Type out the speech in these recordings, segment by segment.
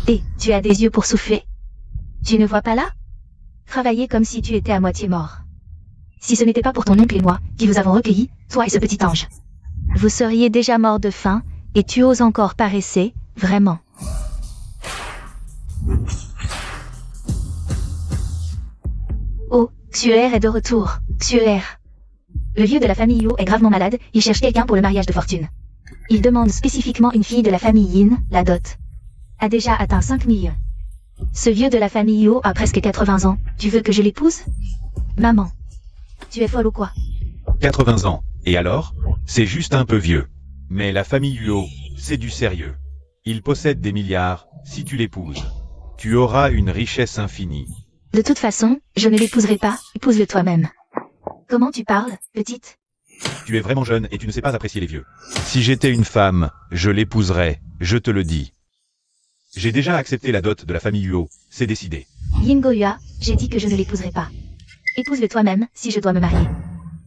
Et tu as des yeux pour souffler. Tu ne vois pas là? Travailler comme si tu étais à moitié mort. Si ce n'était pas pour ton oncle et moi, qui vous avons recueilli, toi et ce petit ange, vous seriez déjà mort de faim, et tu oses encore paresser, vraiment. Oh, Xuer est de retour. Xuer. Le vieux de la famille Yo est gravement malade, il cherche quelqu'un pour le mariage de fortune. Il demande spécifiquement une fille de la famille Yin, la dot. A déjà atteint 5 millions. Ce vieux de la famille Yo a presque 80 ans, tu veux que je l'épouse? Maman. Tu es folle ou quoi? 80 ans. Et alors? C'est juste un peu vieux. Mais la famille Huo, c'est du sérieux. Il possède des milliards, si tu l'épouses. Tu auras une richesse infinie. De toute façon, je ne l'épouserai pas, épouse-le toi-même. Comment tu parles, petite? Tu es vraiment jeune et tu ne sais pas apprécier les vieux. Si j'étais une femme, je l'épouserais, je te le dis. J'ai déjà accepté la dot de la famille Huo, c'est décidé. Yin Goyua, j'ai dit que je ne l'épouserai pas. Épouse-le toi-même, si je dois me marier.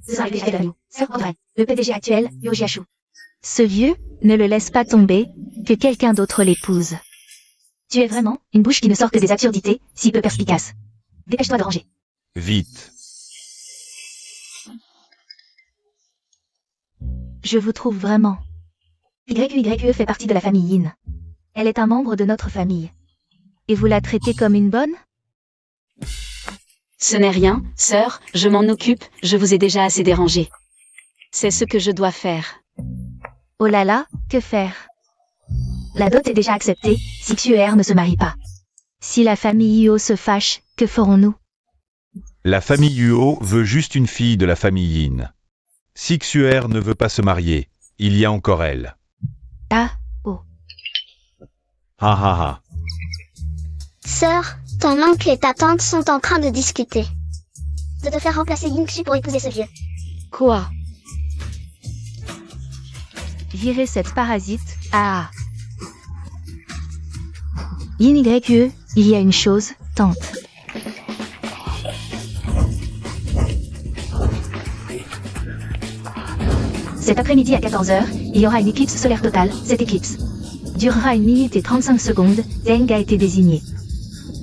Ce sera le PDG de nous, Sir Audrey, le PDG actuel, Yo Jiashu. Ce vieux, ne le laisse pas tomber, que quelqu'un d'autre l'épouse. Tu es vraiment une bouche qui ne sort que des absurdités, si peu perspicace. Dépêche-toi de ranger. Vite. Je vous trouve vraiment. YUYE fait partie de la famille Yin. Elle est un membre de notre famille. Et vous la traitez comme une bonne? Ce n'est rien, sœur, je m'en occupe, je vous ai déjà assez dérangé. C'est ce que je dois faire. Oh là là, que faire? La dot est déjà acceptée, si Xuer ne se marie pas. Si la famille Io se fâche, que ferons-nous? La famille Huo veut juste une fille de la famille Yin. Si Xuer ne veut pas se marier, il y a encore elle. Ah, oh. Ha ha ha. Sœur, ton oncle et ta tante sont en train de discuter. De te faire remplacer Yingxu pour épouser ce vieux. Quoi? Virez cette parasite, ah. Yin YUE, il y a une chose, tante. Cet après-midi à 14h, il y aura une éclipse solaire totale. Cette éclipse durera 1 minute et 35 secondes. Zeng a été désigné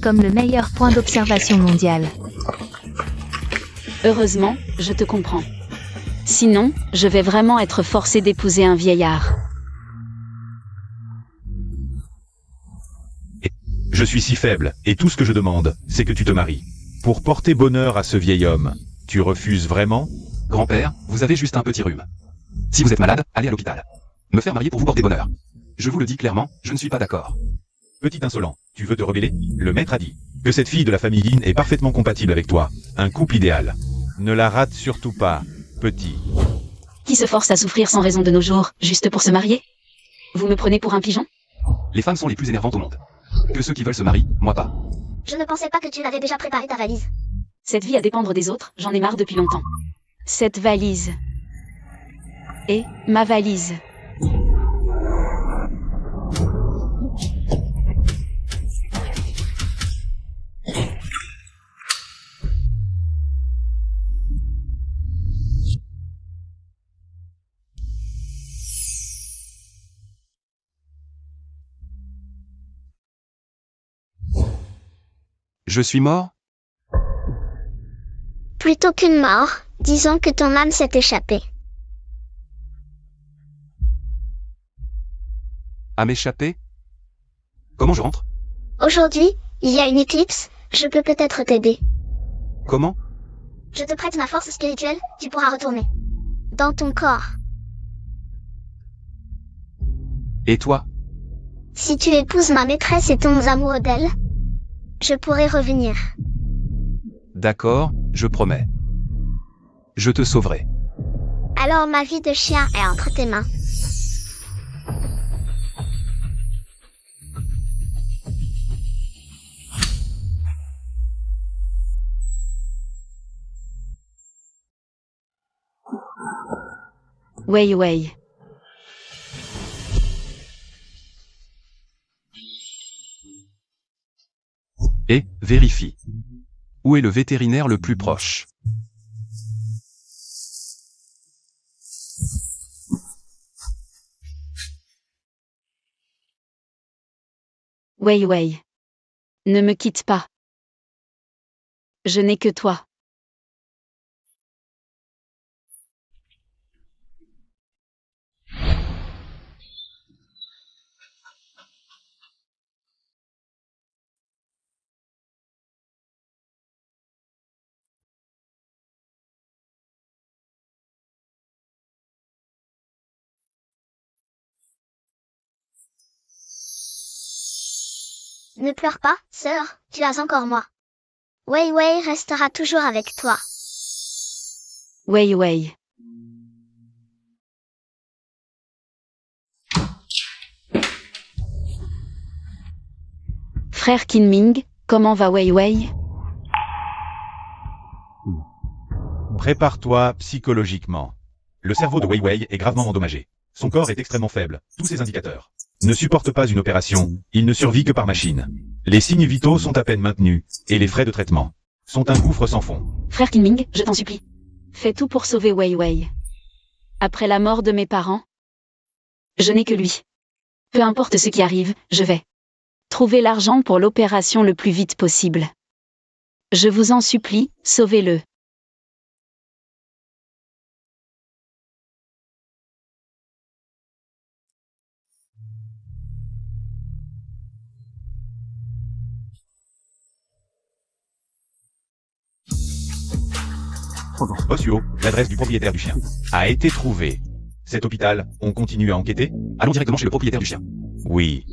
comme le meilleur point d'observation mondial. Heureusement, je te comprends. Sinon, je vais vraiment être forcée d'épouser un vieillard. Je suis si faible, et tout ce que je demande, c'est que tu te maries. Pour porter bonheur à ce vieil homme, tu refuses vraiment? Grand-père, vous avez juste un petit rhume. Si vous êtes malade, allez à l'hôpital. Me faire marier pour vous porter bonheur. Je vous le dis clairement, je ne suis pas d'accord. Petit insolent, tu veux te rebeller? Le maître a dit que cette fille de la famille Yin est parfaitement compatible avec toi. Un couple idéal. Ne la rate surtout pas, petit. Qui se force à souffrir sans raison de nos jours, juste pour se marier? Vous me prenez pour un pigeon? Les femmes sont les plus énervantes au monde. Que ceux qui veulent se marient, moi pas. Je ne pensais pas que tu avais déjà préparé ta valise. Cette vie à dépendre des autres, j'en ai marre depuis longtemps. Cette valise. Et ma valise. Je suis mort? Plutôt qu'une mort, disons que ton âme s'est échappée. À m'échapper? Comment je rentre? Aujourd'hui, il y a une éclipse, je peux peut-être t'aider. Comment? Je te prête ma force spirituelle, tu pourras retourner dans ton corps. Et toi? Si tu épouses ma maîtresse et tombes amoureux d'elle, je pourrai revenir. D'accord, je promets. Je te sauverai. Alors ma vie de chien est entre tes mains. Wei Wei. Et, vérifie. Où est le vétérinaire le plus proche? Wei Wei. Ne me quitte pas. Je n'ai que toi. Ne pleure pas, sœur, tu as encore moi. Wei Wei restera toujours avec toi. Wei Wei. Frère Kinming, comment va Wei Wei? Prépare-toi psychologiquement. Le cerveau de Wei Wei est gravement endommagé. Son corps est extrêmement faible, tous ses indicateurs ne supportent pas une opération, il ne survit que par machine. Les signes vitaux sont à peine maintenus, et les frais de traitement sont un gouffre sans fond. Frère Kinming, je t'en supplie. Fais tout pour sauver Wei Wei. Après la mort de mes parents, je n'ai que lui. Peu importe ce qui arrive, je vais trouver l'argent pour l'opération le plus vite possible. Je vous en supplie, sauvez-le. Bossuo, l'adresse du propriétaire du chien, a été trouvée. Cet hôpital, on continue à enquêter? Allons directement chez le propriétaire du chien. Oui.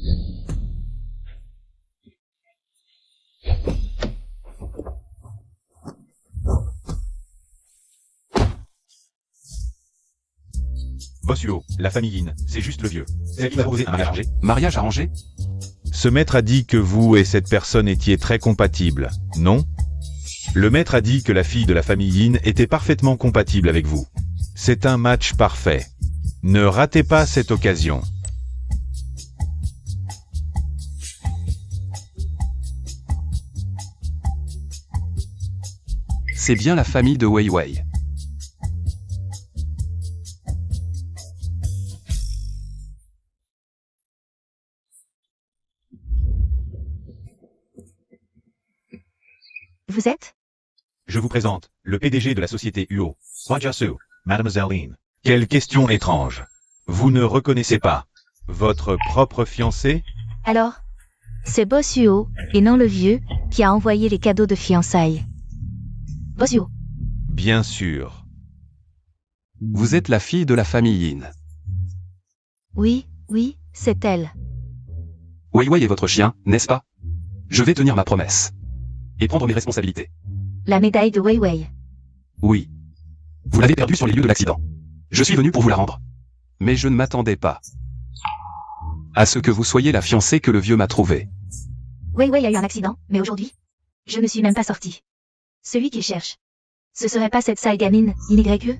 Bossuo, la famille Yin, c'est juste le vieux. C'est qui va proposer un mariage arrangé? Mariage arrangé? Ce maître a dit que vous et cette personne étiez très compatibles, non? Le maître a dit que la fille de la famille Yin était parfaitement compatible avec vous. C'est un match parfait. Ne ratez pas cette occasion. C'est bien la famille de Wei Wei. Vous êtes? Je vous présente le PDG de la société UO, Hwajasu, Mademoiselle Lin. Quelle question étrange. Vous ne reconnaissez pas votre propre fiancé? Alors, c'est Bossuo, et non le vieux, qui a envoyé les cadeaux de fiançailles. Bossuo. Bien sûr. Vous êtes la fille de la famille Yin. Oui, oui, c'est elle. Wei Wei est votre chien, n'est-ce pas? Je vais tenir ma promesse. Et prendre mes responsabilités. La médaille de Wei Wei. Oui. Vous l'avez perdue sur les lieux de l'accident. Je suis venu pour vous la rendre. Mais je ne m'attendais pas à ce que vous soyez la fiancée que le vieux m'a trouvée. Wei Wei a eu un accident, mais aujourd'hui, je ne suis même pas sortie. Celui qu'il cherche, ce serait pas cette sale gamine, YE?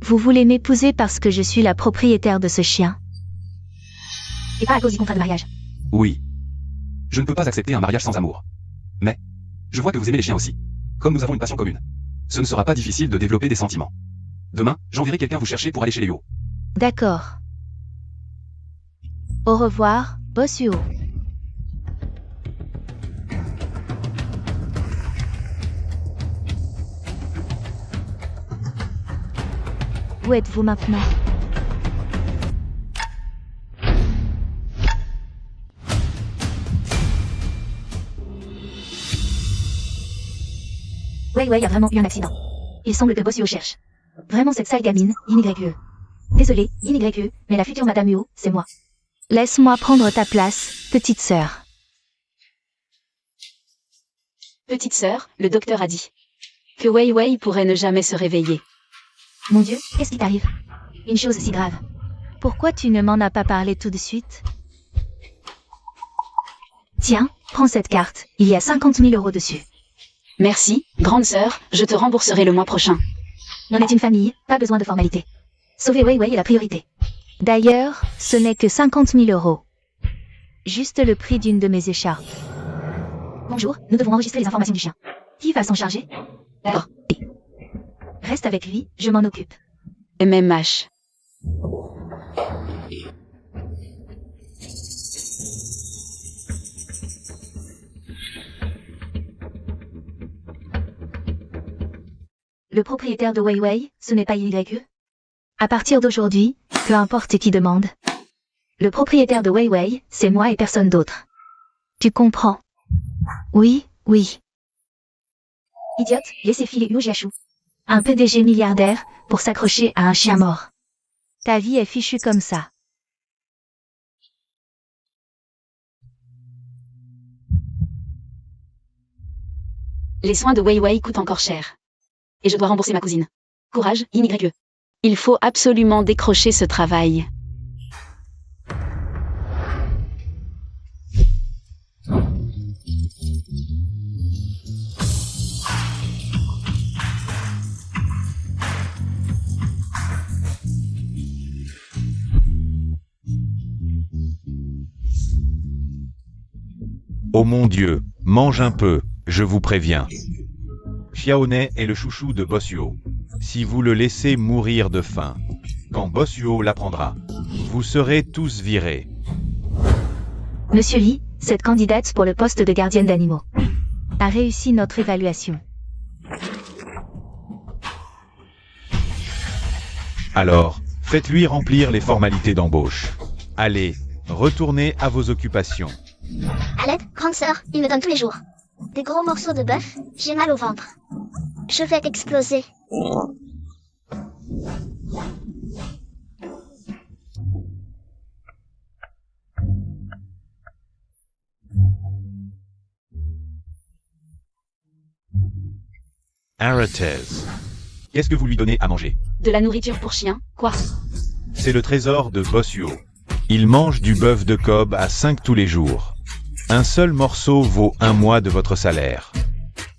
Vous voulez m'épouser parce que je suis la propriétaire de ce chien? Et pas à cause du contrat de mariage. Oui. Je ne peux pas accepter un mariage sans amour. Mais, je vois que vous aimez les chiens aussi. Comme nous avons une passion commune, ce ne sera pas difficile de développer des sentiments. Demain, j'enverrai quelqu'un vous chercher pour aller chez les Yo. D'accord. Au revoir, Bossuo. Où êtes-vous maintenant? Wei Wei a vraiment eu un accident. Il semble que Bossuo cherche vraiment cette sale gamine, YE. Désolé, YE, mais la future Madame Huo, c'est moi. Laisse-moi prendre ta place, petite sœur. Petite sœur, le docteur a dit que Wei Wei pourrait ne jamais se réveiller. Mon Dieu, qu'est-ce qui t'arrive? Une chose si grave. Pourquoi tu ne m'en as pas parlé tout de suite? Tiens, prends cette carte, il y a 50 000 € dessus. Merci, grande sœur, je te rembourserai le mois prochain. On est une famille, pas besoin de formalité. Sauver Wei Wei est la priorité. D'ailleurs, ce n'est que 50 000 €. Juste le prix d'une de mes écharpes. Bonjour, nous devons enregistrer les informations du chien. Qui va s'en charger? D'accord. Reste avec lui, je m'en occupe. MMH. Le propriétaire de Wei Wei, ce n'est pas YE. À partir d'aujourd'hui, peu importe qui demande. Le propriétaire de Wei Wei, c'est moi et personne d'autre. Tu comprends? Oui, oui. Idiote, laissez filer Liu Jiashu. Un PDG milliardaire, pour s'accrocher à un chien mort. Ta vie est fichue comme ça. Les soins de Wei Wei coûtent encore cher. Et je dois rembourser ma cousine. Courage, YE. Il faut absolument décrocher ce travail. Oh mon Dieu, mange un peu, je vous préviens. Xiaoné est le chouchou de Bossuo. Si vous le laissez mourir de faim, quand Bossuo l'apprendra, vous serez tous virés. Monsieur Li, cette candidate pour le poste de gardienne d'animaux a réussi notre évaluation. Alors, faites-lui remplir les formalités d'embauche. Allez, retournez à vos occupations. À l'aide, grande sœur, il me donne tous les jours. Des gros morceaux de bœuf, j'ai mal au ventre. Je vais exploser. Arrêtez. Qu'est-ce que vous lui donnez à manger? De la nourriture pour chien, quoi? C'est le trésor de Bossuo. Il mange du bœuf de Kobe à 5 tous les jours. Un seul morceau vaut 1 mois de votre salaire.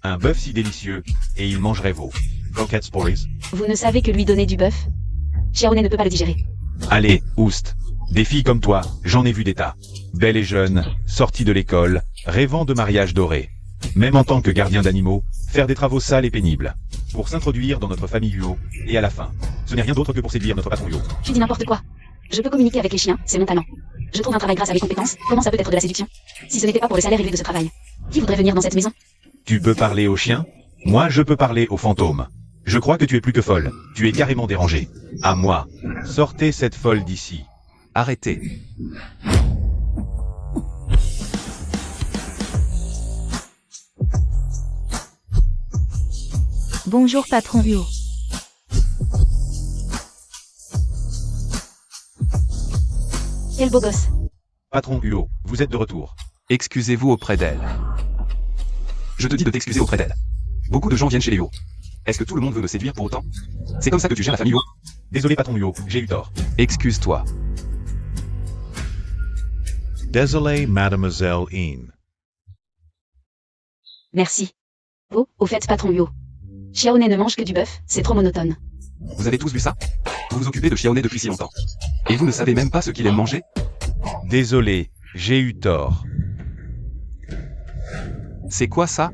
Un bœuf si délicieux, et il mangerait vos croquettes spories. Vous ne savez que lui donner du bœuf? Xiaoné ne peut pas le digérer. Allez, oust. Des filles comme toi, j'en ai vu des tas. Belles et jeunes, sorties de l'école, rêvant de mariage doré. Même en tant que gardien d'animaux, faire des travaux sales et pénibles. Pour s'introduire dans notre famille Luo, et à la fin, ce n'est rien d'autre que pour séduire notre patron Luo. Tu dis n'importe quoi. Je peux communiquer avec les chiens, c'est mon talent. Je trouve un travail grâce à mes compétences, comment ça peut être de la séduction? Si ce n'était pas pour le salaire élevé de ce travail. Qui voudrait venir dans cette maison? Tu peux parler aux chiens? Moi je peux parler aux fantômes. Je crois que tu es plus que folle. Tu es carrément dérangée. À moi. Sortez cette folle d'ici. Arrêtez. Bonjour patron Huo. Quel beau gosse. Patron Huo, vous êtes de retour. Excusez-vous auprès d'elle. Je te dis de t'excuser auprès d'elle. Beaucoup de gens viennent chez les Huo. Est-ce que tout le monde veut me séduire pour autant? C'est comme ça que tu gères la famille Huo? Désolé patron Huo, j'ai eu tort. Excuse-toi. Désolé mademoiselle In. Merci. Oh, au fait patron Yo. Xiaoné ne mange que du bœuf, c'est trop monotone. Vous avez tous vu ça? Vous vous occupez de Xiaoné depuis si longtemps. Et vous ne savez même pas ce qu'il aime manger? Désolé, j'ai eu tort. C'est quoi ça?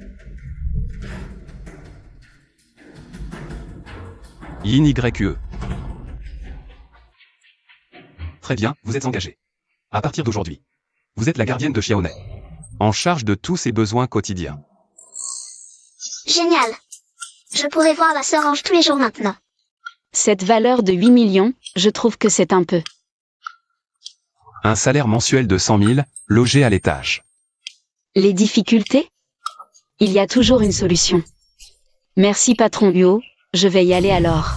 Yin YE. Très bien, vous êtes engagé. À partir d'aujourd'hui, vous êtes la gardienne de Xiaoné. En charge de tous ses besoins quotidiens. Génial. Je pourrai voir la sœur Ange tous les jours maintenant. Cette valeur de 8 millions, je trouve que c'est un peu. Un salaire mensuel de 100 000, logé à l'étage. Les difficultés? Il y a toujours une solution. Merci patron Huo, je vais y aller alors.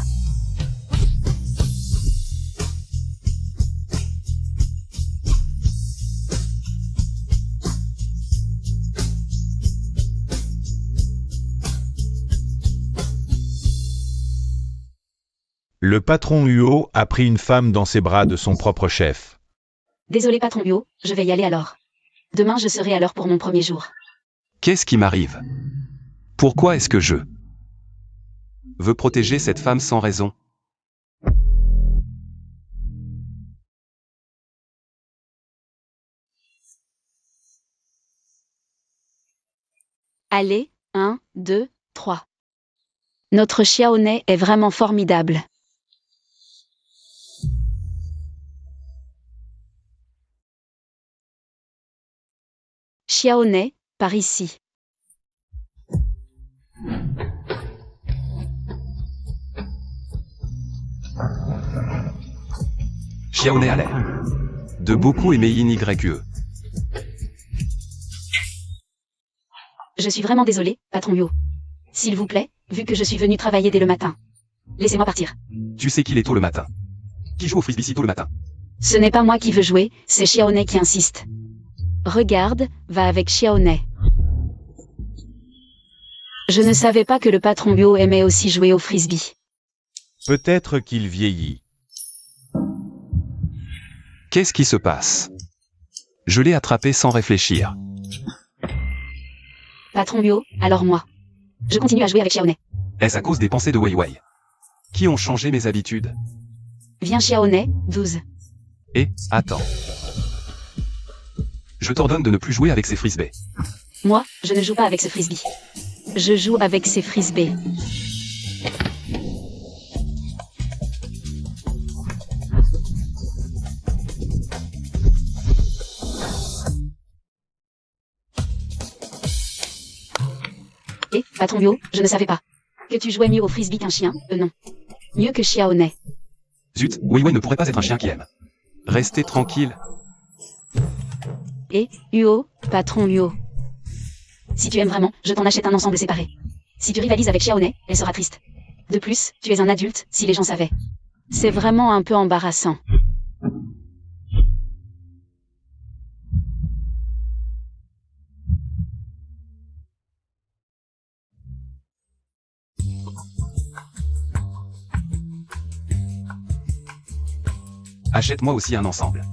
Le patron Huo a pris une femme dans ses bras de son propre chef. Désolé patron Huo, je vais y aller alors. Demain je serai à l'heure pour mon premier jour. Qu'est-ce qui m'arrive? Pourquoi est-ce que je veux protéger cette femme sans raison? Allez, 1, 2, 3. Notre Xiaoné est vraiment formidable. Xiaoné, par ici. Xiaoné a l'air de beaucoup aimer Yin YE. Je suis vraiment désolée, patron Yo. S'il vous plaît, vu que je suis venu travailler dès le matin. Laissez-moi partir. Tu sais qu'il est tôt le matin. Qui joue au frisbee si tôt le matin? Ce n'est pas moi qui veux jouer, c'est Xiaoné qui insiste. Regarde, va avec Xiaoné. Je ne savais pas que le patron Yo aimait aussi jouer au frisbee. Peut-être qu'il vieillit. Qu'est-ce qui se passe? Je l'ai attrapé sans réfléchir. Patron Yo, alors moi. Je continue à jouer avec Xiaoné. Est-ce à cause des pensées de Wei Wei qui ont changé mes habitudes? Viens Xiaoné, 12. Et, attends. Je t'ordonne de ne plus jouer avec ces frisbees. Moi, je ne joue pas avec ce frisbee. Je joue avec ces frisbees. Et, patron Yo, je ne savais pas que tu jouais mieux au frisbee qu'un chien, non. Mieux que Xiaoné. Zut, Wei Wei ne pourrait pas être un chien qui aime. Restez tranquille. Et, Uo, patron Uo. Si tu aimes vraiment, je t'en achète un ensemble séparé. Si tu rivalises avec Xiaoné, elle sera triste. De plus, tu es un adulte, si les gens savaient. C'est vraiment un peu embarrassant. Achète-moi aussi un ensemble.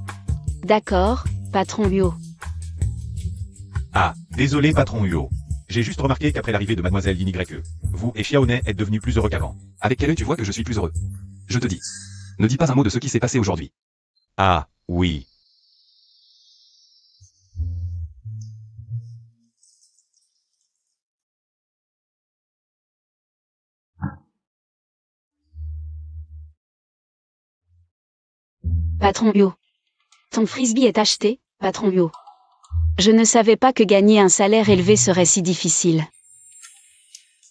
D'accord, patron Uo. Ah, désolé patron Huo. J'ai juste remarqué qu'après l'arrivée de mademoiselle Yin YE, vous et Xiaoné êtes devenus plus heureux qu'avant. Avec quel œil tu vois que je suis plus heureux? Je te dis. Ne dis pas un mot de ce qui s'est passé aujourd'hui. Ah, oui. Patron Uo. Ton frisbee est acheté, patron Uo. Je ne savais pas que gagner un salaire élevé serait si difficile.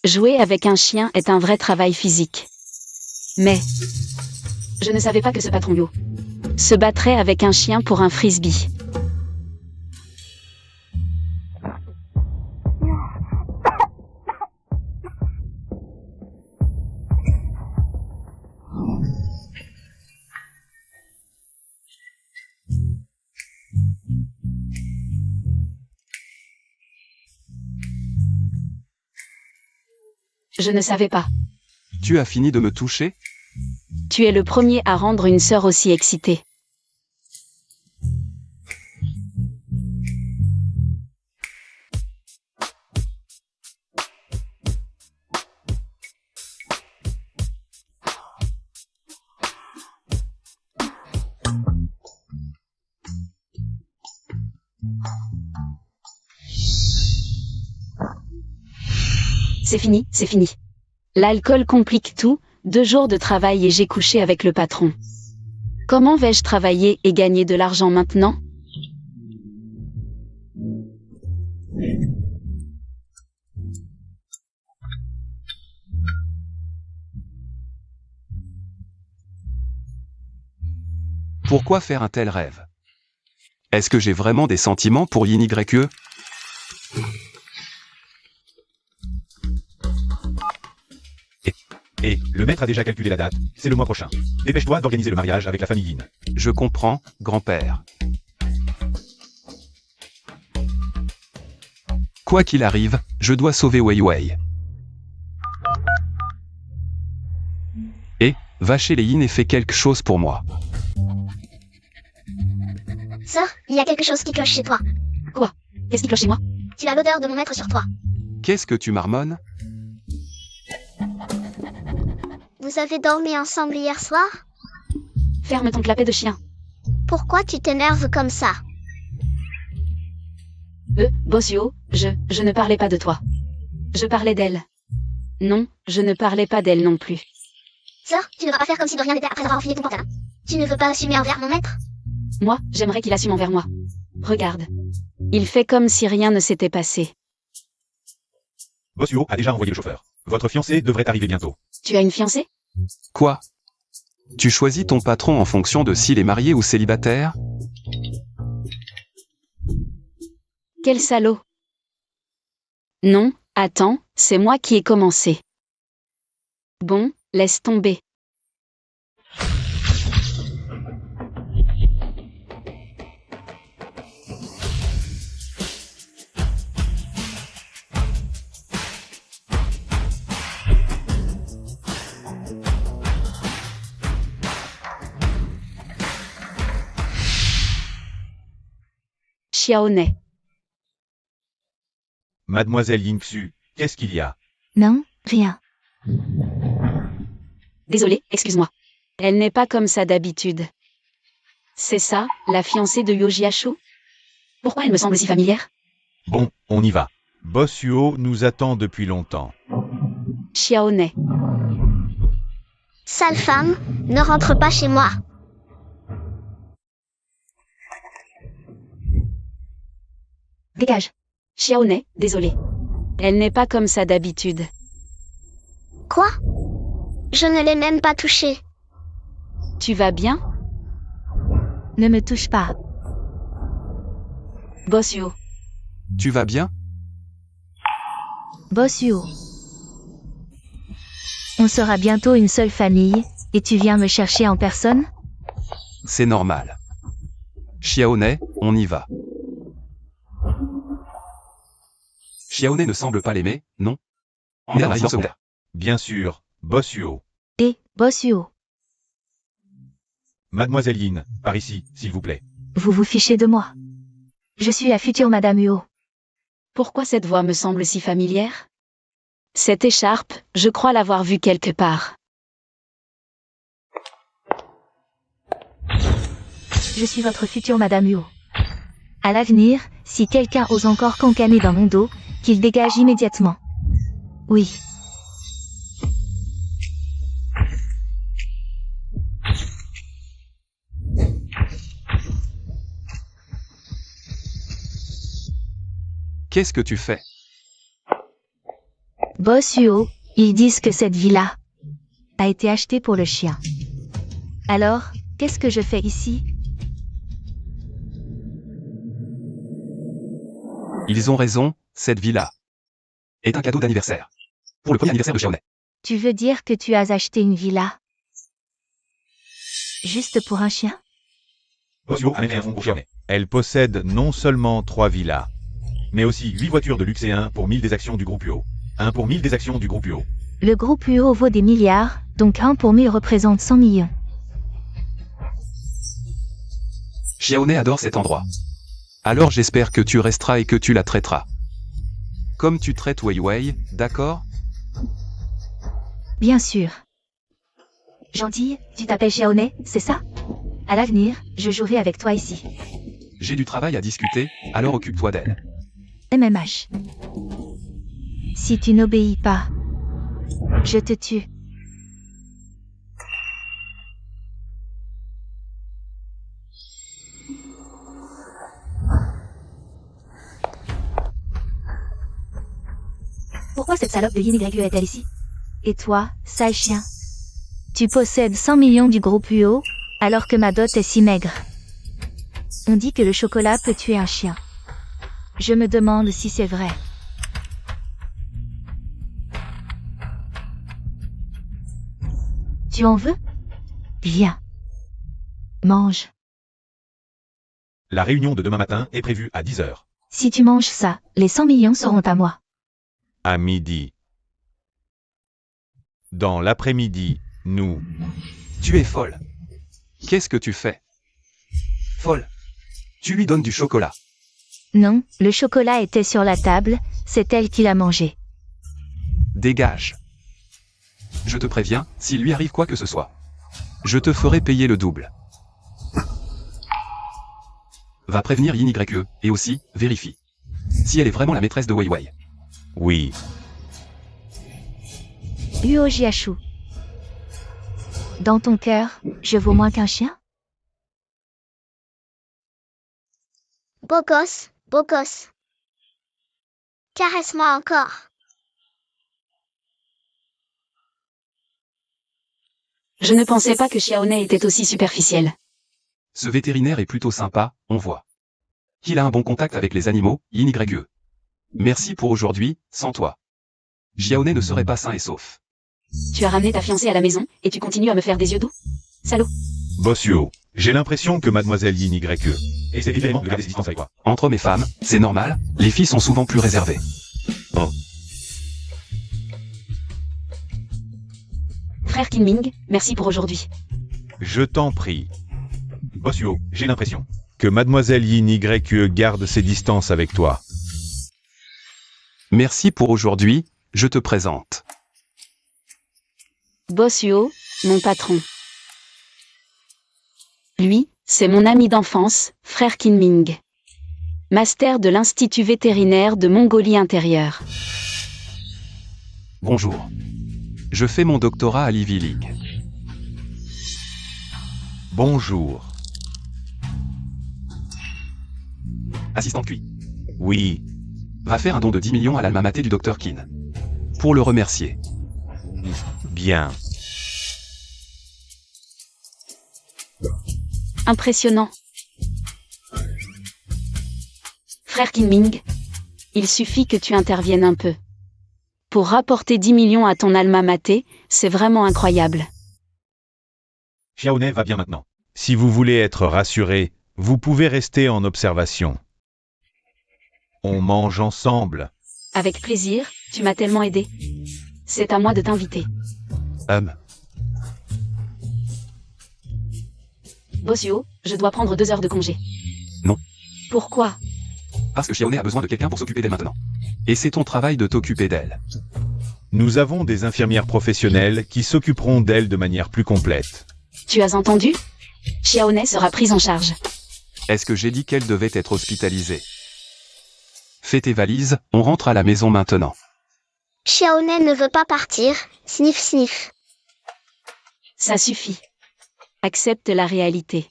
Jouer avec un chien est un vrai travail physique. Mais je ne savais pas que ce patron Yo se battrait avec un chien pour un frisbee. Je ne savais pas. Tu as fini de me toucher? Tu es le premier à rendre une sœur aussi excitée. C'est fini, c'est fini. L'alcool complique tout, 2 jours de travail et j'ai couché avec le patron. Comment vais-je travailler et gagner de l'argent maintenant? Pourquoi faire un tel rêve? Est-ce que j'ai vraiment des sentiments pour Yin YE? Et, le maître a déjà calculé la date, c'est le mois prochain. Dépêche-toi d'organiser le mariage avec la famille Yin. Je comprends, grand-père. Quoi qu'il arrive, je dois sauver Wei Wei. Et, va chez les Yin et fais quelque chose pour moi. Sœur, il y a quelque chose qui cloche chez toi. Quoi? Qu'est-ce qui cloche chez moi? Tu as l'odeur de mon maître sur toi. Qu'est-ce que tu marmonnes? Vous avez dormi ensemble hier soir? Ferme ton clapet de chien. Pourquoi tu t'énerves comme ça? Bossio, je ne parlais pas de toi. Je parlais d'elle. Non, je ne parlais pas d'elle non plus. Sœur, tu ne vas pas faire comme si de rien n'était après avoir enfilé ton pantalon. Tu ne veux pas assumer envers mon maître? Moi, j'aimerais qu'il assume envers moi. Regarde. Il fait comme si rien ne s'était passé. Bossio a déjà envoyé le chauffeur. Votre fiancé devrait arriver bientôt. Tu as une fiancée? Quoi? Tu choisis ton patron en fonction de s'il est marié ou célibataire? Quel salaud. Non, attends, c'est moi qui ai commencé. Bon, laisse tomber. Xiaoné. Mademoiselle Yingxu, qu'est-ce qu'il y a? Non, rien. Désolé, excuse-moi. Elle n'est pas comme ça d'habitude. C'est ça, la fiancée de Yojiashu? Pourquoi elle me semble si familière? Bon, on y va. Boss Huo nous attend depuis longtemps. Xiaoné. Sale femme, ne rentre pas chez moi. Dégage. Xiaoné, désolé. Elle n'est pas comme ça d'habitude. Quoi? Je ne l'ai même pas touchée. Tu vas bien? Ne me touche pas. Boss Yo. Tu vas bien? Boss Huo. On sera bientôt une seule famille, et tu viens me chercher en personne? C'est normal. Xiaoné, on y va. Xiaoné ne semble pas l'aimer, non? Mais la résidence secondaire. Bien sûr, Boss Huo. Et, Boss Huo, Mademoiselle Yin, par ici, s'il vous plaît. vous vous fichez de moi. Je suis la future Madame Huo. Pourquoi cette voix me semble si familière? Cette écharpe, je crois l'avoir vue quelque part. Je suis votre future Madame Huo. À l'avenir, si quelqu'un ose encore cancaner dans mon dos, qu'il dégage immédiatement. Oui. Qu'est-ce que tu fais? Boss Huo, ils disent que cette villa a été achetée pour le chien. Alors, qu'est-ce que je fais ici? Ils ont raison, cette villa est un cadeau d'anniversaire. Pour le premier anniversaire de Xiaoné. Tu veux dire que tu as acheté une villa juste pour un chien? Boss Huo a même un fonds confirmé. Elle possède non seulement 3 villas, mais aussi 8 voitures de luxe et 1 pour 1000 des actions du groupe Huo. 1 pour 1000 des actions du groupe Huo. Le groupe Huo vaut des milliards, donc 1 pour 1000 représente 100 millions. Xiaoné adore cet endroit. Alors j'espère que tu resteras et que tu la traiteras comme tu traites Wei Wei, d'accord? Bien sûr. Gentille, tu t'appelles Xiaoné, c'est ça? À l'avenir, je jouerai avec toi ici. J'ai du travail à discuter, alors occupe-toi d'elle. MMH. Si tu n'obéis pas, je te tue. Pourquoi cette salope de Yin YU est-elle ici? Et toi, sale chien? Tu possèdes 100 millions du groupe Huo, alors que ma dot est si maigre. On dit que le chocolat peut tuer un chien. Je me demande si c'est vrai. Tu en veux? Viens. Mange. La réunion de demain matin est prévue à 10 heures. Si tu manges ça, les 100 millions seront à moi. À midi. Dans l'après-midi, nous... Tu es folle. Qu'est-ce que tu fais? Folle. Tu lui donnes du chocolat. Non, le chocolat était sur la table, c'est elle qui l'a mangé. Dégage. Je te préviens, s'il lui arrive quoi que ce soit, je te ferai payer le double. Va prévenir Yin YE, et aussi, vérifie si elle est vraiment la maîtresse de Wei Wei. Oui. Huo Jiashu. Dans ton cœur, je vaux moins qu'un chien? Beau gosse, beau gosse. Caresse-moi encore. Je ne pensais pas que Xiaone était aussi superficiel. Ce vétérinaire est plutôt sympa, on voit. Il a un bon contact avec les animaux, YE. Merci pour aujourd'hui, sans toi. Xiaone ne serait pas sain et sauf. Tu as ramené ta fiancée à la maison, et tu continues à me faire des yeux doux? Salaud. Boss Huo, j'ai l'impression que mademoiselle Yin YE essaie évidemment de garder ses distances avec toi. Entre hommes et femmes, c'est normal, les filles sont souvent plus réservées. Frère Kinming, merci pour aujourd'hui. Je t'en prie. Boss Huo, j'ai l'impression que mademoiselle Yin YE garde ses distances avec toi. Merci pour aujourd'hui, je te présente. Boss Huo, mon patron. Lui, c'est mon ami d'enfance, frère Kinming. Master de l'Institut vétérinaire de Mongolie intérieure. Bonjour. Je fais mon doctorat à l'Ivy League. Bonjour. Assistant QI. Oui. Va faire un don de 10 millions à l'alma mater du Dr Kin. Pour le remercier. Bien. Impressionnant. Frère Kinming, il suffit que tu interviennes un peu. Pour rapporter 10 millions à ton alma mater, c'est vraiment incroyable. Xiaone va bien maintenant. Si vous voulez être rassuré, vous pouvez rester en observation. On mange ensemble. Avec plaisir, tu m'as tellement aidé. C'est à moi de t'inviter. Boss Huo, je dois prendre 2 heures de congé. Non. Pourquoi? Parce que Xiaone a besoin de quelqu'un pour s'occuper d'elle maintenant. Et c'est ton travail de t'occuper d'elle. Nous avons des infirmières professionnelles qui s'occuperont d'elle de manière plus complète. Tu as entendu? Xiaone sera prise en charge. Est-ce que j'ai dit qu'elle devait être hospitalisée? Fais tes valises, on rentre à la maison maintenant. Xiaone ne veut pas partir, sniff sniff. Ça suffit. Accepte la réalité.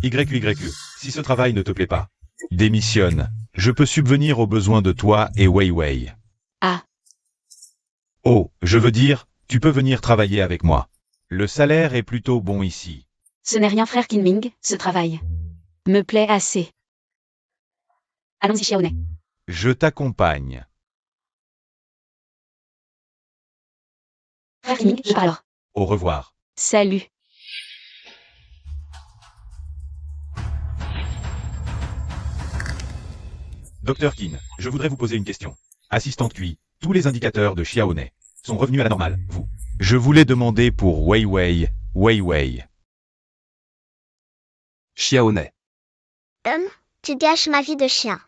YE, si ce travail ne te plaît pas, démissionne. Je peux subvenir aux besoins de toi et Wei Wei. Ah. Oh, je veux dire, tu peux venir travailler avec moi. Le salaire est plutôt bon ici. Ce n'est rien frère Kinming, ce travail me plaît assez. Allons-y Xiaone. Je t'accompagne. Frère Kinming, je pars alors. Au revoir. Salut. Dr Qin, je voudrais vous poser une question. Assistante QI, tous les indicateurs de Xiaone sont revenus à la normale, vous. Je voulais demander pour Wei Wei. Xiaone. Tu gâches ma vie de chien.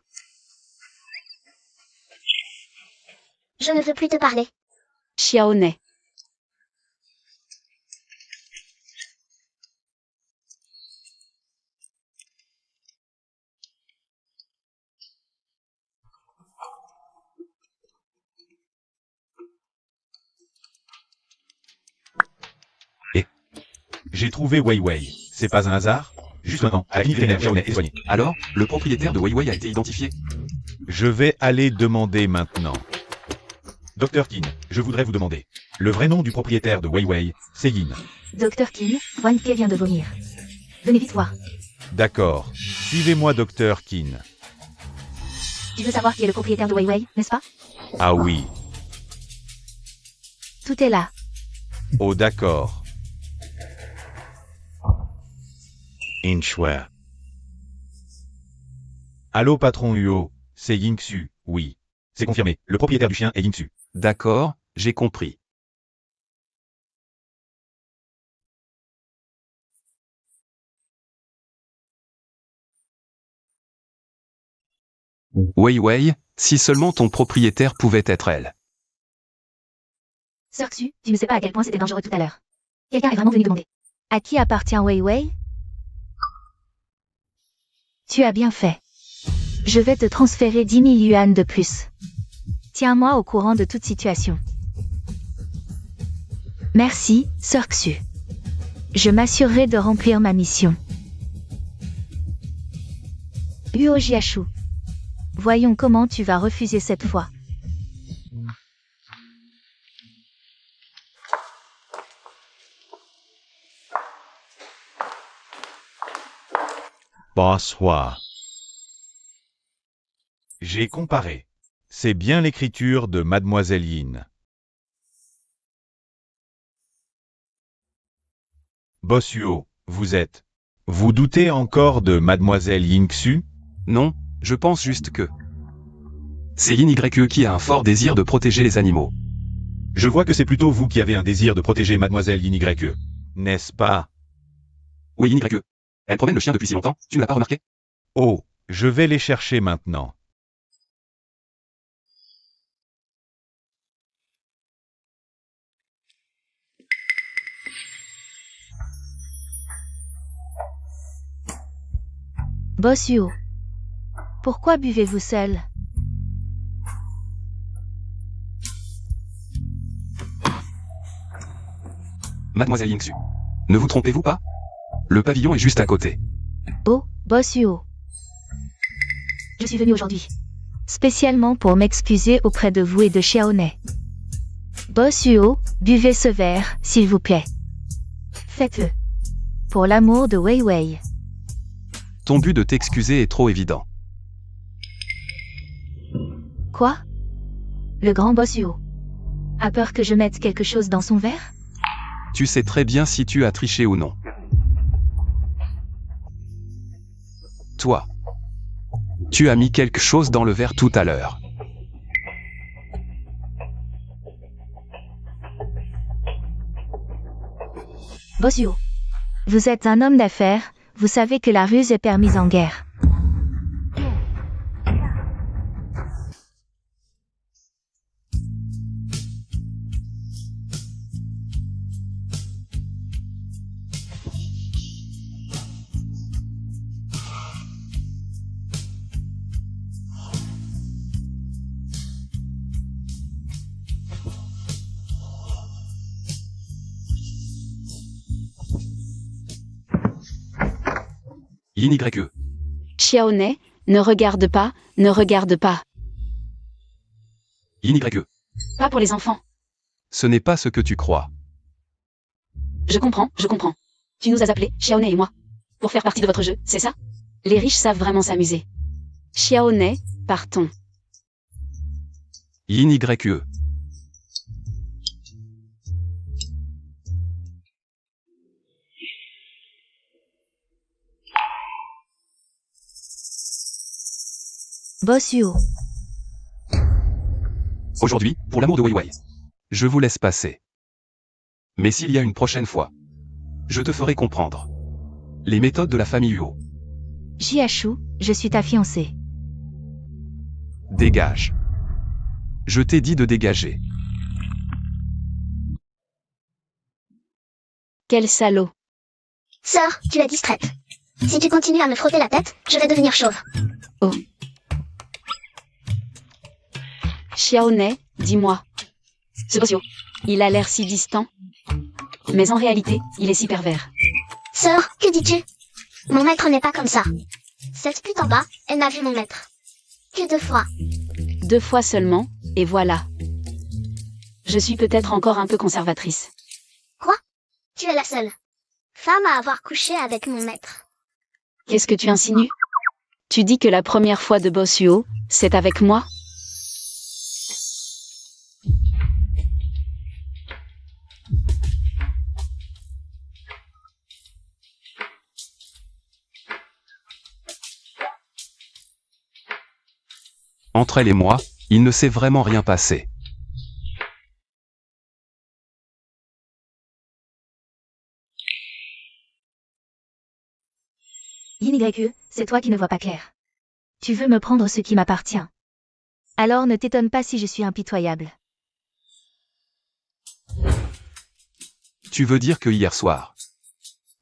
Je ne veux plus te parler. Xiaone. J'ai trouvé Wei Wei. C'est pas un hasard? Juste maintenant, à la clinique vétérinaire, Xiaone est soignée. Alors, le propriétaire de Wei Wei a été identifié? Je vais aller demander maintenant. Dr Qin, je voudrais vous demander. Le vrai nom du propriétaire de Wei Wei, c'est Yin. Dr Qin, Wan Ke vient de vomir. Venez vite voir. D'accord. Suivez-moi, Dr Qin. Tu veux savoir qui est le propriétaire de Wei Wei, n'est-ce pas? Ah oui. Tout est là. Oh d'accord. Inchwa. Allô patron Huo, c'est Yingxu, oui. C'est confirmé, le propriétaire du chien est Yingxu. D'accord, j'ai compris. Wei Wei, si seulement ton propriétaire pouvait être elle. Sœur Xu, tu ne sais pas à quel point c'était dangereux tout à l'heure. Quelqu'un est vraiment venu demander. À qui appartient Wei Wei? Tu as bien fait. Je vais te transférer 10 000 yuan de plus. Tiens-moi au courant de toute situation. Merci, Sœur Xu. Je m'assurerai de remplir ma mission. Huo Jiashu. Voyons comment tu vas refuser cette fois. Boss Hua. J'ai comparé. C'est bien l'écriture de Mademoiselle Yin. Boss Huo, vous êtes. Vous doutez encore de Mademoiselle Yin Xu? Non, je pense juste que... C'est Yin YE qui a un fort désir de protéger les animaux. Je vois que c'est plutôt vous qui avez un désir de protéger Mademoiselle Yin YE. N'est-ce pas? Oui, Yin YE. Elle promène le chien depuis si longtemps, tu ne l'as pas remarqué? Oh, je vais les chercher maintenant. Boss Huo. Pourquoi buvez-vous seul? Mademoiselle Yingsu. Ne vous trompez-vous pas? Le pavillon est juste à côté. Oh, Boss Huo. Je suis venu aujourd'hui. Spécialement pour m'excuser auprès de vous et de Xiaoné. Boss Huo, buvez ce verre, s'il vous plaît. Faites-le. Pour l'amour de Wei Wei. Ton but de t'excuser est trop évident. Quoi? Le grand Boss Huo a peur que je mette quelque chose dans son verre? Tu sais très bien si tu as triché ou non. Toi. Tu as mis quelque chose dans le verre tout à l'heure. Boss Huo. Vous êtes un homme d'affaires, vous savez que la ruse est permise en guerre. Yin YE. Xiaoné, ne regarde pas, ne regarde pas. Yin YE. Pas pour les enfants. Ce n'est pas ce que tu crois. Je comprends, je comprends. Tu nous as appelés, Xiaoné et moi. Pour faire partie de votre jeu, c'est ça? Les riches savent vraiment s'amuser. Xiaoné, partons. Yin YE. Boss Huo. Aujourd'hui, pour l'amour de Wei Wei. Je vous laisse passer. Mais s'il y a une prochaine fois, je te ferai comprendre les méthodes de la famille Huo. Jiashu, je suis ta fiancée. Dégage. Je t'ai dit de dégager. Quel salaud. Sœur, tu es distraite. Si tu continues à me frotter la tête, je vais devenir chauve. Oh. Xiaoné, dis-moi. Ce Boss Huo, il a l'air si distant. Mais en réalité, il est si pervers. Sœur, que dis-tu? Mon maître n'est pas comme ça. Cette pute en bas, elle m'a vu mon maître. Que 2 fois. 2 fois seulement, et voilà. Je suis peut-être encore un peu conservatrice. Quoi? Tu es la seule femme à avoir couché avec mon maître. Qu'est-ce que tu insinues? Tu dis que la première fois de Boss Huo, c'est avec moi? Entre elle et moi, il ne s'est vraiment rien passé. Yin YE, c'est toi qui ne vois pas clair. Tu veux me prendre ce qui m'appartient. Alors ne t'étonne pas si je suis impitoyable. Tu veux dire que hier soir,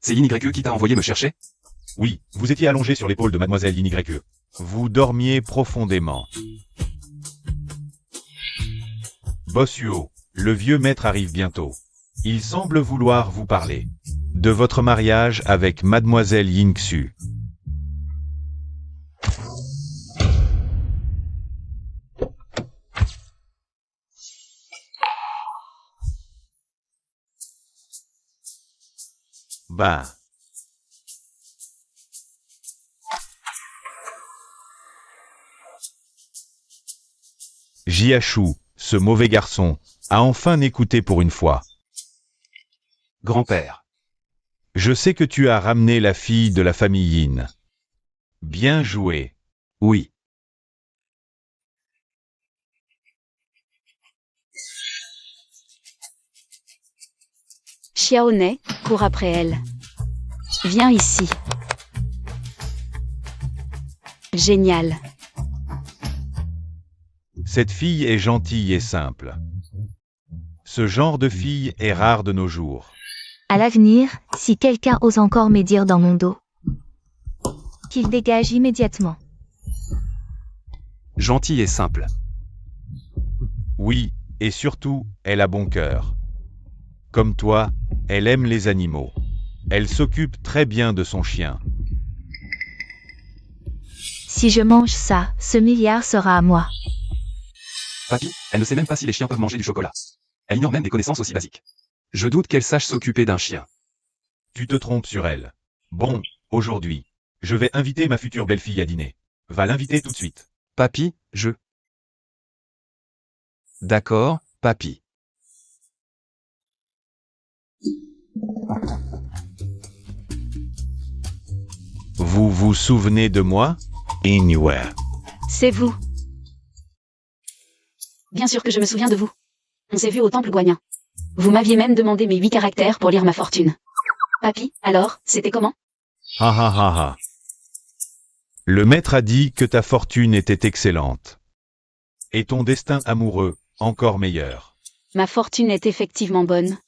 c'est Yin YE qui t'a envoyé me chercher? Oui, vous étiez allongé sur l'épaule de Mademoiselle Yin YE. Vous dormiez profondément. Boss Huo, le vieux maître arrive bientôt. Il semble vouloir vous parler de votre mariage avec Mademoiselle Yin Xu. Ben. Jiachu, ce mauvais garçon, a enfin écouté pour une fois. Grand-père. Je sais que tu as ramené la fille de la famille Yin. Bien joué. Oui. Xiaoné court après elle. Viens ici. Génial. Cette fille est gentille et simple. Ce genre de fille est rare de nos jours. À l'avenir, si quelqu'un ose encore médire dans mon dos, qu'il dégage immédiatement. Gentil et simple. Oui, et surtout, elle a bon cœur. Comme toi, elle aime les animaux. Elle s'occupe très bien de son chien. Si je mange ça, ce milliard sera à moi. Papy, elle ne sait même pas si les chiens peuvent manger du chocolat. Elle ignore même des connaissances aussi basiques. Je doute qu'elle sache s'occuper d'un chien. Tu te trompes sur elle. Bon, aujourd'hui, je vais inviter ma future belle-fille à dîner. Va l'inviter tout de suite. Papy, je... D'accord, papy. Vous vous souvenez de moi? Anywhere. C'est vous. Bien sûr que je me souviens de vous. On s'est vu au temple Guanyin. Vous m'aviez même demandé mes 8 caractères pour lire ma fortune. Papy, alors, c'était comment? Ha ha ha ha. Le maître a dit que ta fortune était excellente. Et ton destin amoureux, encore meilleur. Ma fortune est effectivement bonne.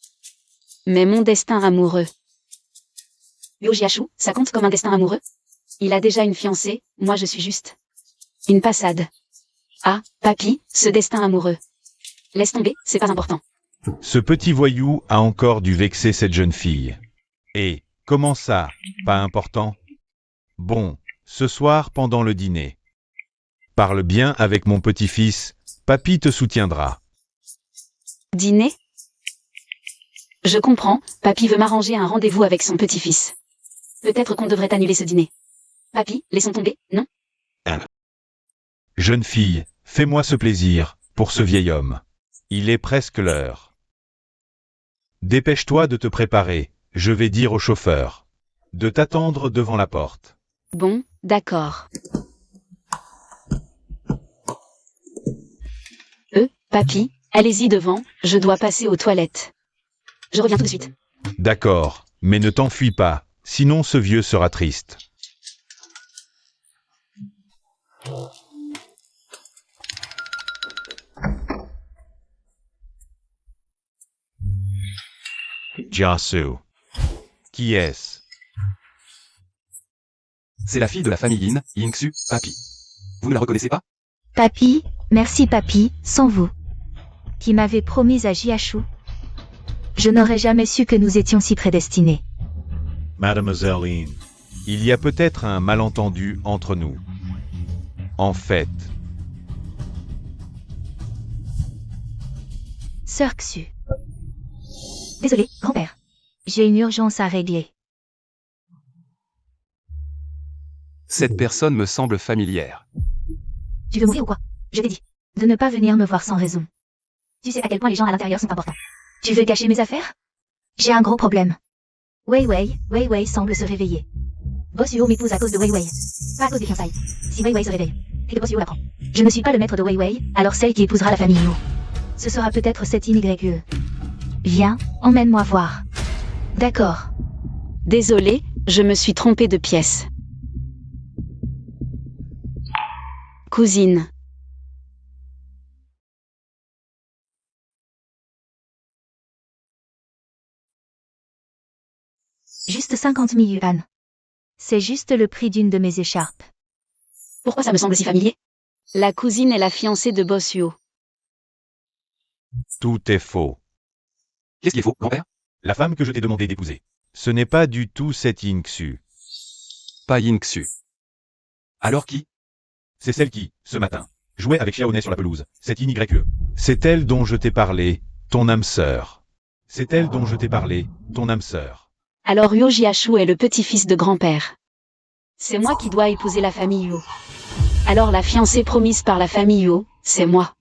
Mais mon destin amoureux... Liu Jiachu, ça compte comme un destin amoureux? Il a déjà une fiancée, moi je suis juste une passade. Ah, papy, ce destin amoureux. Laisse tomber, c'est pas important. Ce petit voyou a encore dû vexer cette jeune fille. Et, comment ça, pas important? Bon, ce soir pendant le dîner. Parle bien avec mon petit-fils, papy te soutiendra. Dîner? Je comprends, papy veut m'arranger un rendez-vous avec son petit-fils. Peut-être qu'on devrait annuler ce dîner. Papy, laissons tomber, non? Jeune fille, fais-moi ce plaisir, pour ce vieil homme. Il est presque l'heure. Dépêche-toi de te préparer, je vais dire au chauffeur de t'attendre devant la porte. Bon, d'accord. Papy, allez-y devant, je dois passer aux toilettes. Je reviens tout de suite. D'accord, mais ne t'enfuis pas, sinon ce vieux sera triste. Jiasu. Qui est-ce? C'est la fille de la famille Yin, Yingxu, papy. Vous ne la reconnaissez pas? Papy, merci papy, sans vous. Qui m'avait promis à Jiachu. Je n'aurais jamais su que nous étions si prédestinés. Mademoiselle Yin. Il y a peut-être un malentendu entre nous. En fait, Sœur Xu. Désolé, grand-père. J'ai une urgence à régler. Cette personne me semble familière. Tu veux mourir ou quoi? Je t'ai dit de ne pas venir me voir sans raison. Tu sais à quel point les gens à l'intérieur sont importants. Tu veux cacher mes affaires? J'ai un gros problème. Wei Wei semble se réveiller. Boss Yuo m'épouse à cause de Wei Wei. Pas à cause des fiançailles. Si Wei Wei se réveille, et que Boss Yuo l'apprend. Je ne suis pas le maître de Wei Wei, alors celle qui épousera la famille Yuo. Ce sera peut-être cette YE. Viens, emmène-moi voir. D'accord. Désolé, je me suis trompée de pièce. Cousine. Juste 50 000 yuan. C'est juste le prix d'une de mes écharpes. Pourquoi ça me semble si familier? La cousine est la fiancée de Boss Yuo. tout est faux. Qu'est-ce qui est faux, grand-père? La femme que je t'ai demandé d'épouser. Ce n'est pas du tout cette Yingxu. Pas Yingxu. Alors qui? C'est celle qui, ce matin, jouait avec Xiaoné sur la pelouse. Cette YE. C'est elle dont je t'ai parlé, ton âme sœur. C'est elle dont je t'ai parlé, ton âme sœur. Alors Yuo Jiachu est le petit-fils de grand-père. C'est moi qui dois épouser la famille Yuo. Alors la fiancée promise par la famille Yuo, c'est moi.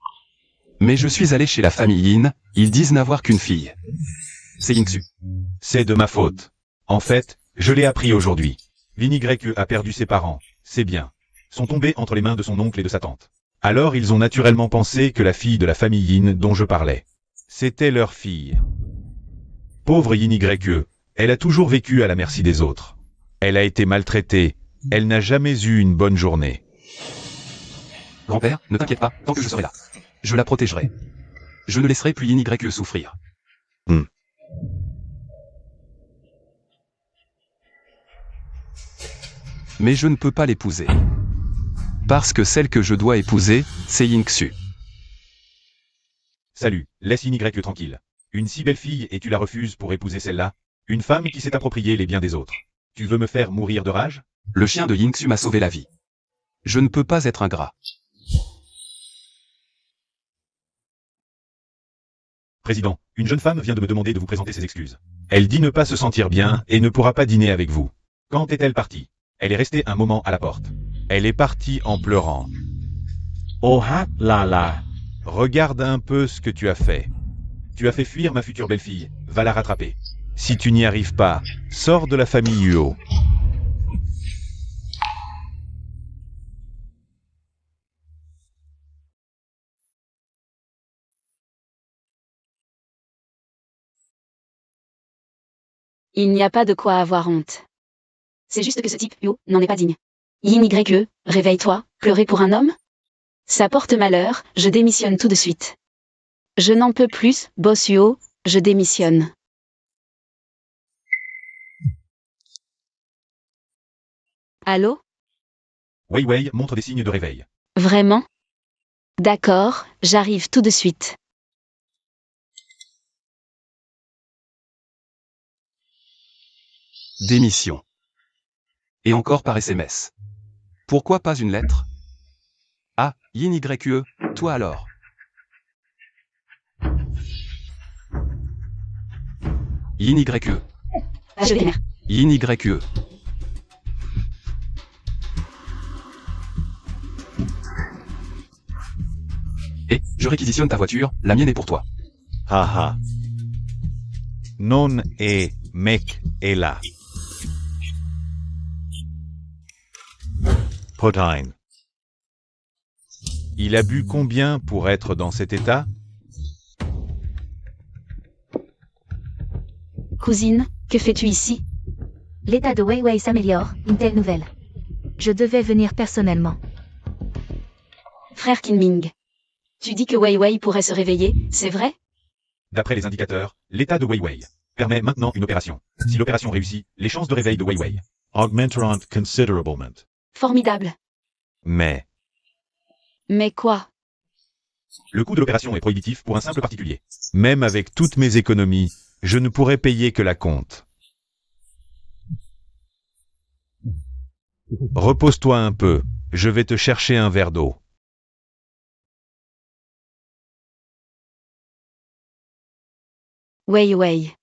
Mais je suis allé chez la famille Yin, ils disent n'avoir qu'une fille. C'est Yingsu. C'est de ma faute. En fait, je l'ai appris aujourd'hui. Vinaigrette a perdu ses parents, c'est bien. Sont tombés entre les mains de son oncle et de sa tante. Alors ils ont naturellement pensé que la fille de la famille Yin dont je parlais, c'était leur fille. Pauvre Vinaigrette, elle a toujours vécu à la merci des autres. Elle a été maltraitée, elle n'a jamais eu une bonne journée. Grand-père, ne t'inquiète pas, tant que je serai là. Je la protégerai. Je ne laisserai plus Vinaigrette souffrir. Mais je ne peux pas l'épouser. Parce que celle que je dois épouser, c'est Yingsu. Salut, laisse Vinaigrette tranquille. Une si belle fille et tu la refuses pour épouser celle-là? Une femme qui s'est approprié les biens des autres. Tu veux me faire mourir de rage? Le chien de Yingsu m'a sauvé la vie. Je ne peux pas être ingrat. Président, une jeune femme vient de me demander de vous présenter ses excuses. Elle dit ne pas se sentir bien et ne pourra pas dîner avec vous. Quand est-elle partie? Elle est restée un moment à la porte. Elle est partie en pleurant. Oh là là. Regarde un peu ce que tu as fait. Tu as fait fuir ma future belle-fille. Va la rattraper. Si tu n'y arrives pas, sors de la famille Huo. Il n'y a pas de quoi avoir honte. C'est juste que ce type, Yo, n'en est pas digne. Yin-Y-E, réveille-toi, pleurer pour un homme? Ça porte malheur, je démissionne tout de suite. Je n'en peux plus, boss Yo, je démissionne. Allô? Wei Wei montre des signes de réveil. Vraiment? D'accord, j'arrive tout de suite. Démission. Et encore par SMS. Pourquoi pas une lettre? Ah, Yin-Y-E, toi alors. Yin-Y-E. Ah, je vénère. Yin-Y-E. Et, je réquisitionne ta voiture, la mienne est pour toi. Haha. Non e mec est là. Potine. Il a bu combien pour être dans cet état? Cousine, que fais-tu ici? L'état de Wei Wei s'améliore, une telle nouvelle. Je devais venir personnellement. Frère Kinming. Tu dis que Wei Wei pourrait se réveiller, c'est vrai? D'après les indicateurs, l'état de Wei Wei permet maintenant une opération. Si l'opération réussit, les chances de réveil de Wei Wei augmenteront considerablement. Formidable. Mais Mais quoi? le coût de l'opération est prohibitif pour un simple particulier. Même avec toutes mes économies, je ne pourrais payer que la compte. Repose-toi un peu, je vais te chercher un verre d'eau. Wei Wei.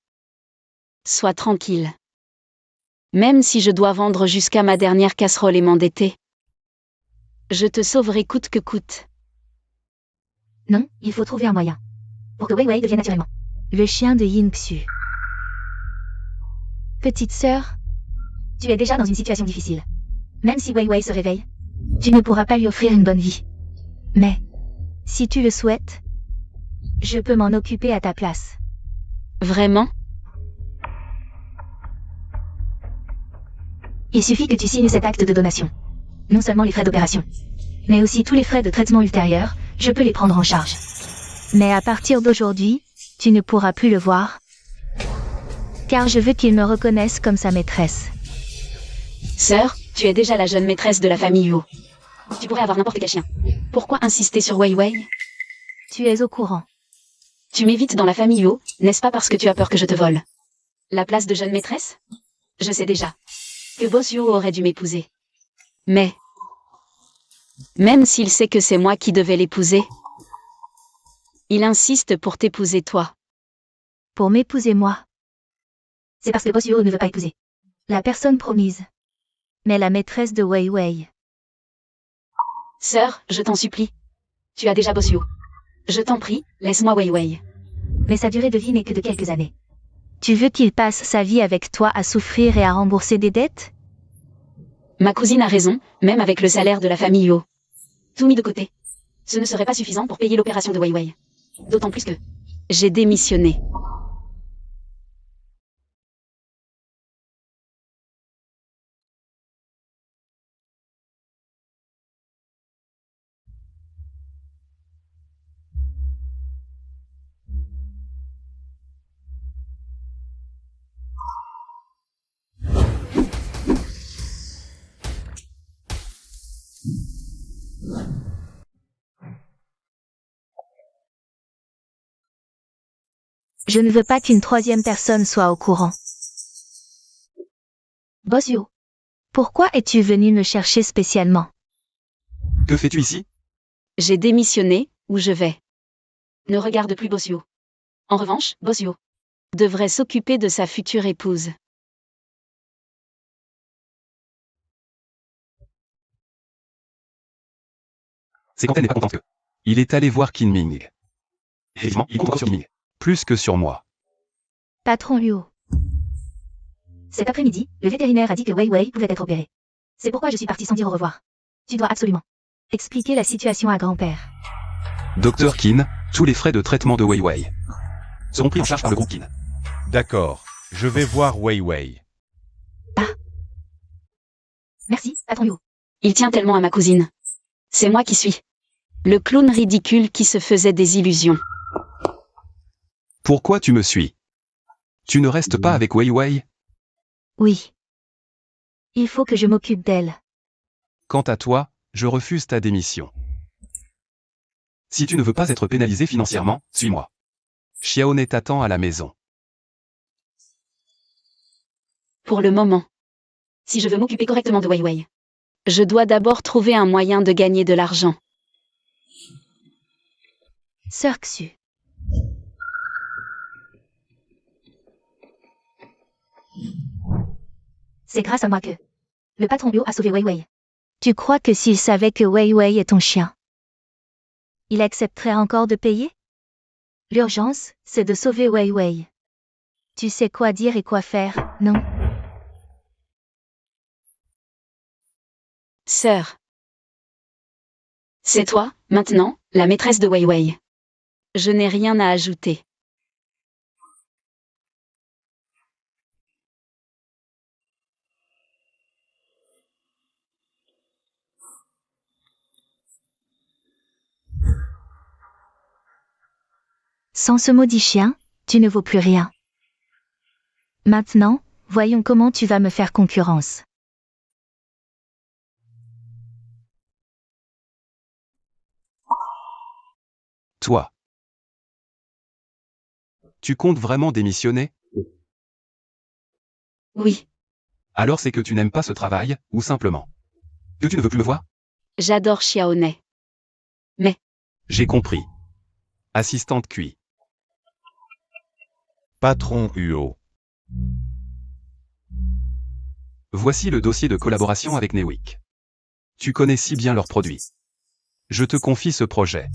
Sois tranquille. Même si je dois vendre jusqu'à ma dernière casserole et m'endetter. Je te sauverai coûte que coûte. Non, il faut trouver un moyen. Pour que Wei Wei devienne naturellement le chien de Yingsu. Petite sœur, tu es déjà dans une situation difficile. Même si Wei Wei se réveille, tu ne pourras pas lui offrir une bonne vie. Mais, si tu le souhaites, je peux m'en occuper à ta place. Vraiment? Il suffit que tu signes cet acte de donation. Non seulement les frais d'opération, mais aussi tous les frais de traitement ultérieurs, je peux les prendre en charge. Mais à partir d'aujourd'hui, tu ne pourras plus le voir, car je veux qu'il me reconnaisse comme sa maîtresse. Sœur, tu es déjà la jeune maîtresse de la famille Yu. Tu pourrais avoir n'importe quel chien. Pourquoi insister sur Wei Wei? Tu es au courant. Tu m'évites dans la famille Yu, n'est-ce pas parce que tu as peur que je te vole? La place de jeune maîtresse? Je sais déjà que Boss Yu aurait dû m'épouser. Mais, même s'il sait que c'est moi qui devais l'épouser, il insiste pour t'épouser toi. Pour m'épouser moi. C'est parce que Boss Yu ne veut pas épouser la personne promise, mais la maîtresse de Wei Wei. Sœur, je t'en supplie. Tu as déjà Boss Yu. Je t'en prie, laisse-moi Wei Wei. Mais sa durée de vie n'est que de quelques années. Tu veux qu'il passe sa vie avec toi à souffrir et à rembourser des dettes? Ma cousine a raison, même avec le salaire de la famille Yo. Tout mis de côté. Ce ne serait pas suffisant pour payer l'opération de Wei Wei. D'autant plus que j'ai démissionné. Je ne veux pas qu'une troisième personne soit au courant. Boss Yo, pourquoi es-tu venu me chercher spécialement? Que fais-tu ici? J'ai démissionné, où je vais. Ne regarde plus Boss Yo. En revanche, Boss Yo devrait s'occuper de sa future épouse. C'est quand elle n'est pas contente que. Il est allé voir Qin Ming. Effectivement, il compte encore sur Qin Ming. Plus que sur moi. Patron Yo. Cet après-midi, le vétérinaire a dit que Wei Wei pouvait être opéré. C'est pourquoi je suis parti sans dire au revoir. Tu dois absolument expliquer la situation à grand-père. Docteur Qin, tous les frais de traitement de Wei Wei seront pris en charge par le groupe Qin. D'accord, je vais voir Wei Wei. Merci, patron Yo. Il tient tellement à ma cousine. C'est moi qui suis le clown ridicule qui se faisait des illusions. Pourquoi tu me suis? Tu ne restes pas avec Wei Wei? Oui. Il faut que je m'occupe d'elle. Quant à toi, je refuse ta démission. Si tu ne veux pas être pénalisé financièrement, suis-moi. Xiaoné t'attend à la maison. Pour le moment. Si je veux m'occuper correctement de Wei Wei, je dois d'abord trouver un moyen de gagner de l'argent. Sœur Xu. C'est grâce à moi que le patron Yo a sauvé Wei Wei. Tu crois que s'il savait que Wei Wei est ton chien, il accepterait encore de payer? L'urgence, c'est de sauver Wei Wei. Tu sais quoi dire et quoi faire, non? Sœur. C'est toi, maintenant, la maîtresse de Wei Wei. Je n'ai rien à ajouter. Sans ce maudit chien, tu ne vaux plus rien. Maintenant, voyons comment tu vas me faire concurrence. Toi. Tu comptes vraiment démissionner? Oui, Alors c'est que tu n'aimes pas ce travail, ou simplement que tu ne veux plus me voir? j'adore Xiaoné. J'ai compris. Assistante QI. Patron Huo. Voici le dossier de collaboration avec Newick. Tu connais si bien leurs produits. Je te confie ce projet.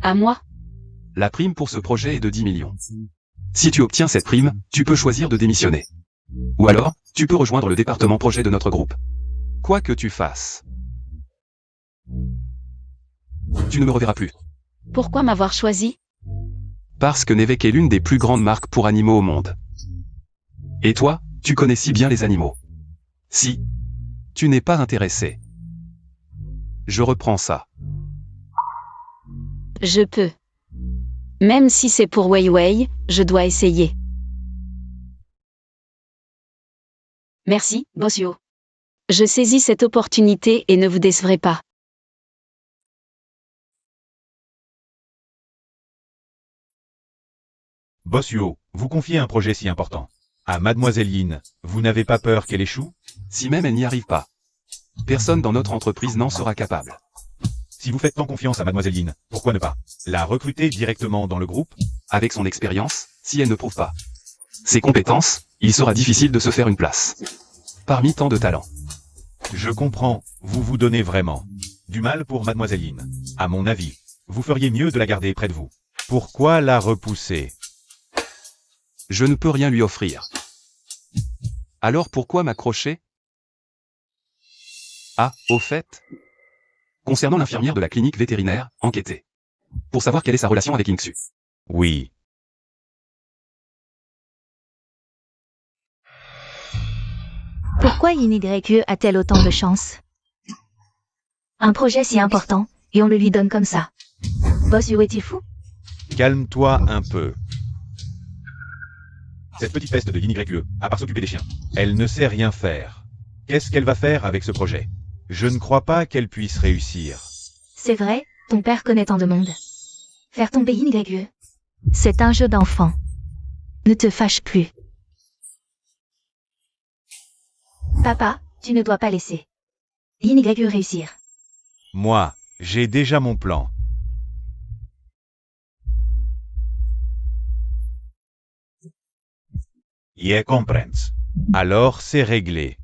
À moi? La prime pour ce projet est de 10 millions. Si tu obtiens cette prime, tu peux choisir de démissionner. Ou alors, tu peux rejoindre le département projet de notre groupe. Quoi que tu fasses. Tu ne me reverras plus. Pourquoi m'avoir choisi? Parce que Nevek est l'une des plus grandes marques pour animaux au monde. Et toi, tu connais si bien les animaux. Si tu n'es pas intéressé, je reprends ça. Je peux. Même si c'est pour Wei Wei, je dois essayer. Merci, Boss Yo. Je saisis cette opportunité et ne vous décevrai pas. Boss Huo, vous confiez un projet si important. À Mademoiselle Yin, vous n'avez pas peur qu'elle échoue? Si même elle n'y arrive pas, personne dans notre entreprise n'en sera capable. Si vous faites tant confiance à Mademoiselle Yin, pourquoi ne pas la recruter directement dans le groupe? Avec son expérience, si elle ne prouve pas ses compétences, il sera difficile de se faire une place. Parmi tant de talents. Je comprends, vous vous donnez vraiment Du mal pour Mademoiselle Yin. À mon avis, vous feriez mieux de la garder près de vous. Pourquoi la repousser? Je ne peux rien lui offrir. Alors pourquoi m'accrocher? Ah, au fait. Concernant l'infirmière de la clinique vétérinaire, enquêtez. Pour savoir quelle est sa relation avec Inksu. Oui. Pourquoi YE a-t-elle autant de chance? Un projet si important, et on le lui donne comme ça. Boss Yu est-il fou? Calme-toi un peu. Cette petite peste de YE, à part s'occuper des chiens, elle ne sait rien faire. Qu'est-ce qu'elle va faire avec ce projet? Je ne crois pas qu'elle puisse réussir. C'est vrai, ton père connaît tant de monde. Faire tomber YE. C'est un jeu d'enfant. Ne te fâche plus. Papa, tu ne dois pas laisser YE réussir. Moi, j'ai déjà mon plan. Yeah, comprends. Alors c'est réglé.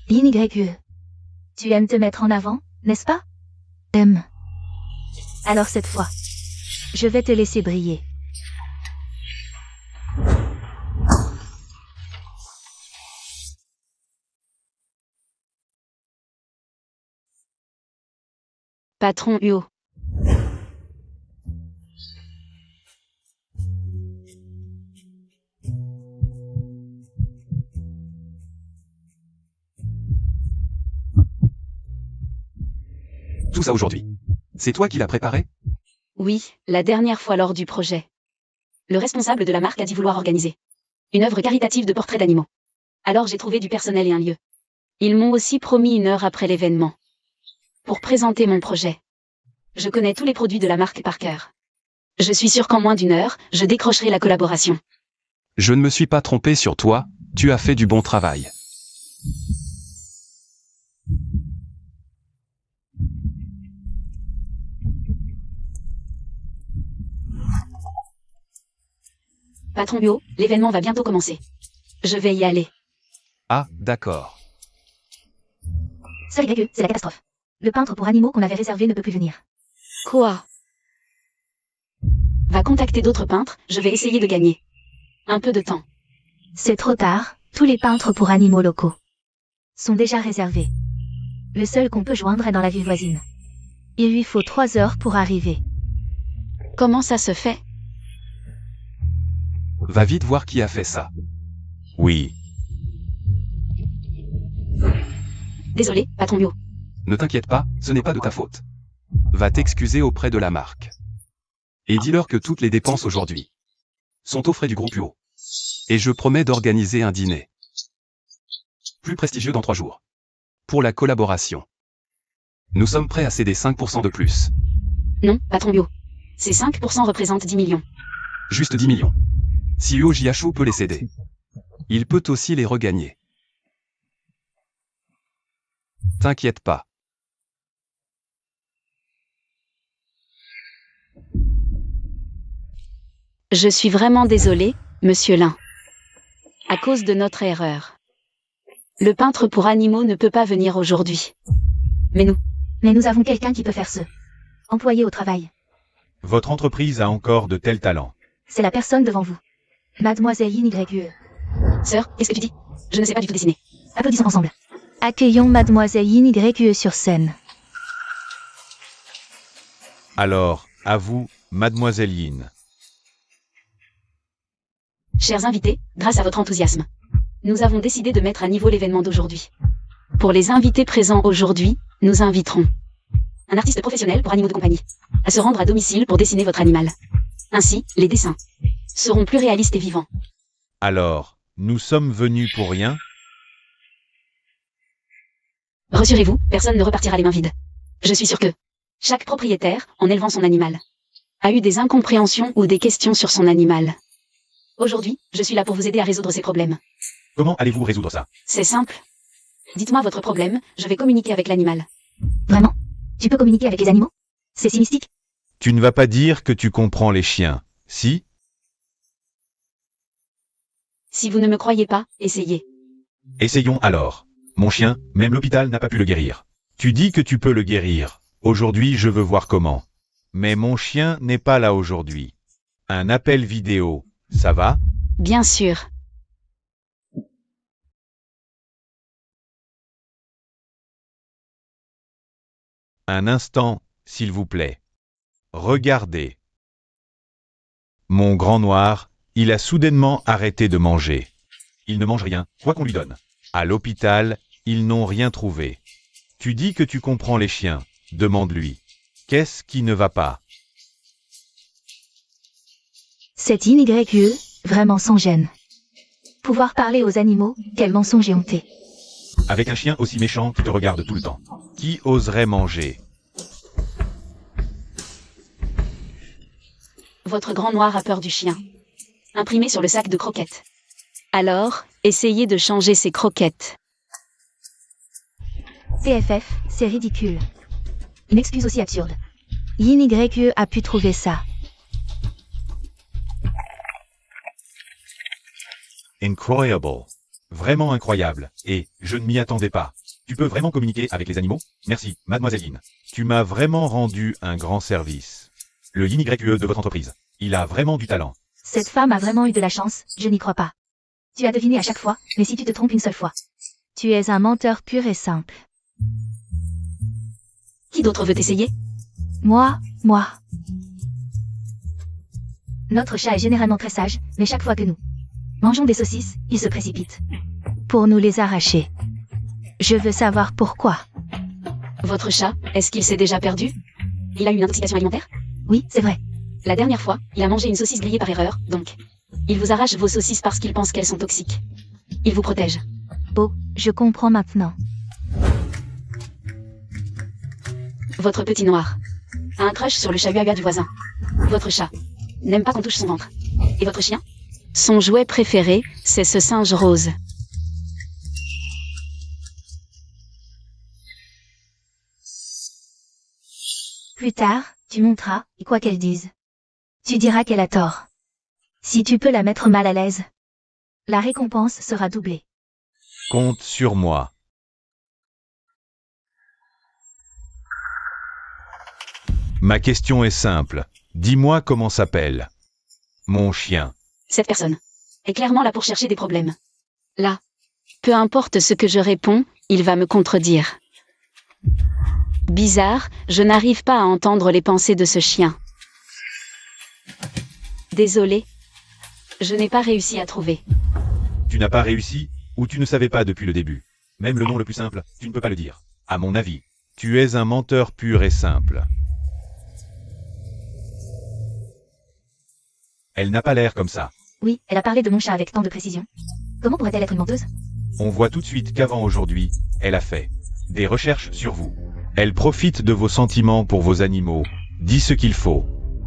YE. Tu aimes te mettre en avant, n'est-ce pas? Aime. Alors cette fois, je vais te laisser briller. Patron Huo. Tout ça aujourd'hui. C'est toi qui l'as préparé? Oui, la dernière fois lors du projet. Le responsable de la marque a dit vouloir organiser une œuvre caritative de portraits d'animaux. Alors j'ai trouvé du personnel et un lieu. Ils m'ont aussi promis 1 heure après l'événement pour présenter mon projet. Je connais tous les produits de la marque par cœur. Je suis sûr qu'en moins d'1 heure, je décrocherai la collaboration. Je ne me suis pas trompé sur toi, tu as fait du bon travail. Patron Huo, l'événement va bientôt commencer. Je vais y aller. Ah, d'accord. Seul YE, c'est la catastrophe. Le peintre pour animaux qu'on avait réservé ne peut plus venir. Quoi? Va contacter d'autres peintres, je vais essayer de gagner un peu de temps. C'est trop tard, tous les peintres pour animaux locaux sont déjà réservés. Le seul qu'on peut joindre est dans la ville voisine. Il lui faut 3 heures pour arriver. Comment ça se fait? Va vite voir qui a fait ça. Oui. Désolé, patron Huo. Ne t'inquiète pas, ce n'est pas de ta faute. Va t'excuser auprès de la marque. Et dis-leur que toutes les dépenses aujourd'hui sont aux frais du groupe Huo. Et je promets d'organiser un dîner plus prestigieux dans 3 jours. Pour la collaboration. Nous sommes prêts à céder 5% de plus. Non, patron Huo. Ces 5% représentent 10 millions. Juste 10 millions. Si Huo Jiachu peut les céder, il peut aussi les regagner. T'inquiète pas. Je suis vraiment désolé, monsieur Lin. À cause de notre erreur. Le peintre pour animaux ne peut pas venir aujourd'hui. Mais nous avons quelqu'un qui peut faire ce. Employé au travail. Votre entreprise a encore de tels talents. C'est la personne devant vous. Mademoiselle YE. Sœur, qu'est-ce que tu dis? Je ne sais pas du tout dessiner. Applaudissons ensemble. Accueillons Mademoiselle YE sur scène. Alors, à vous, Mademoiselle Yin. Chers invités, grâce à votre enthousiasme, nous avons décidé de mettre à niveau l'événement d'aujourd'hui. Pour les invités présents aujourd'hui, nous inviterons un artiste professionnel pour animaux de compagnie à se rendre à domicile pour dessiner votre animal. Ainsi, les dessins seront plus réalistes et vivants. Alors, nous sommes venus pour rien? Rassurez-vous, personne ne repartira les mains vides. Je suis sûr que chaque propriétaire, en élevant son animal, a eu des incompréhensions ou des questions sur son animal. Aujourd'hui, je suis là pour vous aider à résoudre ces problèmes. Comment allez-vous résoudre ça? C'est simple. Dites-moi votre problème, je vais communiquer avec l'animal. Vraiment? Tu peux communiquer avec les animaux? C'est si mystique? Tu ne vas pas dire que tu comprends les chiens, si? Si vous ne me croyez pas, essayez. Essayons alors. Mon chien, même l'hôpital n'a pas pu le guérir. Tu dis que tu peux le guérir. Aujourd'hui, je veux voir comment. Mais mon chien n'est pas là aujourd'hui. Un appel vidéo, ça va? Bien sûr. Un instant, s'il vous plaît. Regardez. Mon grand noir, il a soudainement arrêté de manger. Il ne mange rien, quoi qu'on lui donne. À l'hôpital, ils n'ont rien trouvé. Tu dis que tu comprends les chiens. Demande-lui. Qu'est-ce qui ne va pas? Cette YE, vraiment sans gêne. Pouvoir parler aux animaux, quel mensonge et honté. Avec un chien aussi méchant qui te regarde tout le temps. Qui oserait manger? Votre grand noir a peur du chien. Imprimé sur le sac de croquettes. Alors, essayez de changer ces croquettes. TFF, c'est ridicule. Une excuse aussi absurde. Yin YE a pu trouver ça. Incroyable. Vraiment incroyable. Et je ne m'y attendais pas. Tu peux vraiment communiquer avec les animaux? Merci, mademoiselle Yin. Tu m'as vraiment rendu un grand service. Le Yin YE de votre entreprise. Il a vraiment du talent. Cette femme a vraiment eu de la chance, je n'y crois pas. Tu as deviné à chaque fois, mais si tu te trompes une seule fois. Tu es un menteur pur et simple. Qui d'autre veut essayer? Moi. Notre chat est généralement très sage, mais chaque fois que nous mangeons des saucisses, il se précipite. Pour nous les arracher. Je veux savoir pourquoi. Votre chat, est-ce qu'il s'est déjà perdu? Il a eu une intoxication alimentaire? Oui, c'est vrai. La dernière fois, il a mangé une saucisse grillée par erreur, donc. Il vous arrache vos saucisses parce qu'il pense qu'elles sont toxiques. Il vous protège. Oh, je comprends maintenant. Votre petit noir a un crush sur le chihuahua du voisin. Votre chat n'aime pas qu'on touche son ventre. Et votre chien? Son jouet préféré, c'est ce singe rose. Plus tard, tu monteras, et quoi qu'elle dise. Tu diras qu'elle a tort. Si tu peux la mettre mal à l'aise, la récompense sera doublée. Compte sur moi. Ma question est simple. Dis-moi comment s'appelle mon chien. Cette personne est clairement là pour chercher des problèmes. Là. Peu importe ce que je réponds, il va me contredire. Bizarre, je n'arrive pas à entendre les pensées de ce chien. Désolé. Je n'ai pas réussi à trouver. Tu n'as pas réussi, ou tu ne savais pas depuis le début. Même le nom le plus simple, tu ne peux pas le dire. À mon avis, tu es un menteur pur et simple. Elle n'a pas l'air comme ça. Oui, elle a parlé de mon chat avec tant de précision. Comment pourrait-elle être une menteuse? On voit tout de suite qu'avant aujourd'hui, elle a fait des recherches sur vous. Elle profite de vos sentiments pour vos animaux, dit ce qu'il faut,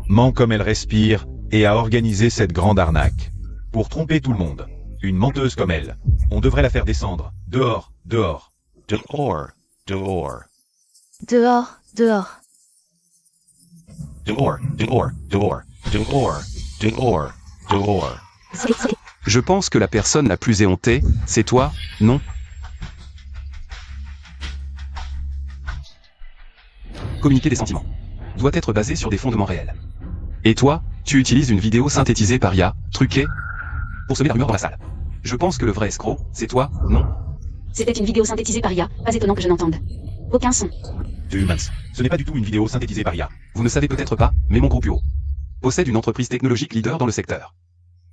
ment comme elle respire, et a organisé cette grande arnaque. Pour tromper tout le monde. Une menteuse comme elle. On devrait la faire descendre. Dehors, dehors. Dehors, dehors. Dehors. Dehors, dehors, dehors, dehors, dehors, dehors. Je pense que la personne la plus éhontée, c'est toi, non? Communiquer des sentiments doit être basé sur des fondements réels. Et toi, tu utilises une vidéo synthétisée par IA, truquée, pour semer la rumeur dans la salle. Je pense que le vrai escroc, c'est toi, non? C'était une vidéo synthétisée par IA, pas étonnant que je n'entende aucun son. The Humans. Ce n'est pas du tout une vidéo synthétisée par IA. Vous ne savez peut-être pas, mais mon groupe UO possède une entreprise technologique leader dans le secteur.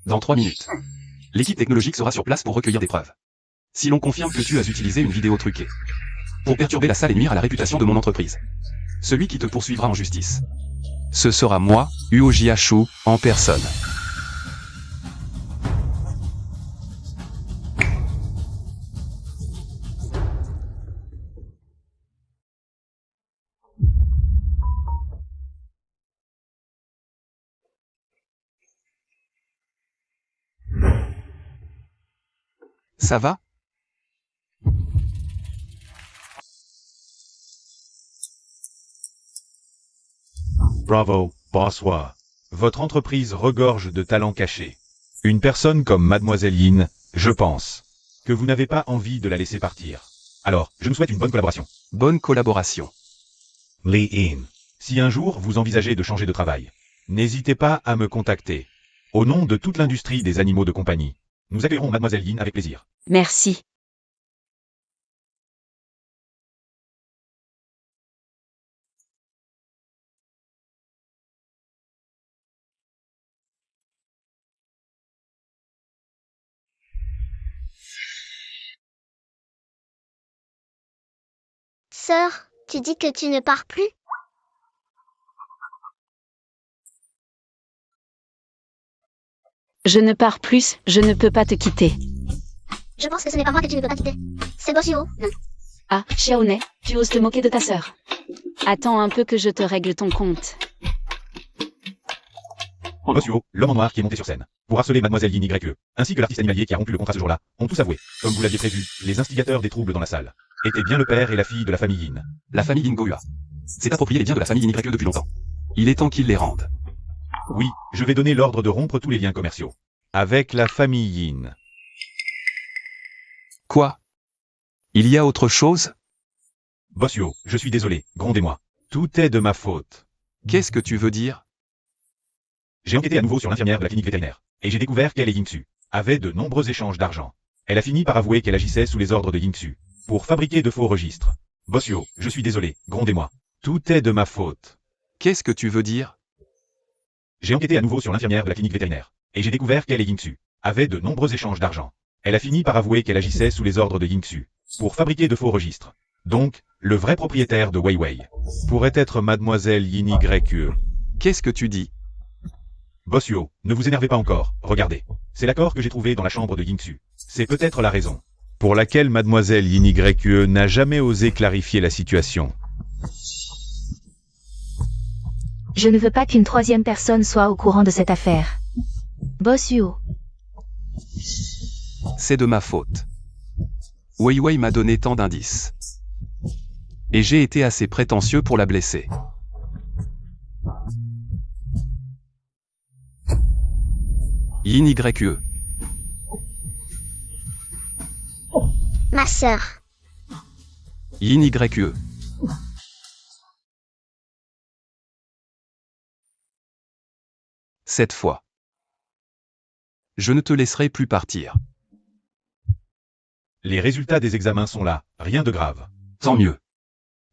Dans 3 minutes, l'équipe technologique sera sur place pour recueillir des preuves. Si l'on confirme que tu as utilisé une vidéo truquée pour perturber la salle et nuire à la réputation de mon entreprise, celui qui te poursuivra en justice, ce sera moi, Uo Jiashu, en personne. Ça va? Bravo, bonsoir. Votre entreprise regorge de talents cachés. Une personne comme Mademoiselle Yin, je pense que vous n'avez pas envie de la laisser partir. Alors, je nous souhaite une bonne collaboration. Bonne collaboration. Lee In. Si un jour vous envisagez de changer de travail, n'hésitez pas à me contacter. Au nom de toute l'industrie des animaux de compagnie, nous accueillerons Mademoiselle Yin avec plaisir. Merci. Sœur, tu dis que tu ne pars plus? Je ne pars plus, je ne peux pas te quitter. Je pense que ce n'est pas moi que tu ne peux pas quitter. C'est Bossuo. Ah, Xiaoné, tu oses te moquer de ta sœur. Attends un peu que je te règle ton compte. Bossuo, l'homme en noir qui est monté sur scène, pour harceler Mademoiselle Yin YE, ainsi que l'artiste animalier qui a rompu le contrat ce jour-là, ont tous avoué, comme vous l'aviez prévu, les instigateurs des troubles dans la salle étaient bien le père et la fille de la famille Yin. La famille Yin Gohua s'est approprié les biens de la famille Yin YE depuis longtemps. Il est temps qu'ils les rendent. Oui, je vais donner l'ordre de rompre tous les liens commerciaux avec la famille Yin. Quoi? Il y a autre chose? Bossuo, je suis désolé, grondez-moi. Tout est de ma faute. Qu'est-ce que tu veux dire? J'ai enquêté à nouveau sur l'infirmière de la clinique vétérinaire, et j'ai découvert qu'elle et Yingsu avaient de nombreux échanges d'argent. Elle a fini par avouer qu'elle agissait sous les ordres de Yingsu, pour fabriquer de faux registres. Bossuo, je suis désolé, grondez-moi. Tout est de ma faute. Qu'est-ce que tu veux dire? J'ai enquêté à nouveau sur l'infirmière de la clinique vétérinaire, et j'ai découvert qu'elle et Yingsu avaient de nombreux échanges d'argent. Elle a fini par avouer qu'elle agissait sous les ordres de Yingsu, pour fabriquer de faux registres. Donc, le vrai propriétaire de Weiwei pourrait être Mademoiselle Yin YE. Qu'est-ce que tu dis? Bossuo, ne vous énervez pas encore, regardez. C'est l'accord que j'ai trouvé dans la chambre de Yingsu. C'est peut-être la raison pour laquelle Mademoiselle Yin YE n'a jamais osé clarifier la situation. Je ne veux pas qu'une troisième personne soit au courant de cette affaire. Bossuo. C'est de ma faute. Weiwei m'a donné tant d'indices. Et j'ai été assez prétentieux pour la blesser. Yin YE. Ma sœur. Yin YE. Cette fois. Je ne te laisserai plus partir. Les résultats des examens sont là, rien de grave. Tant mieux.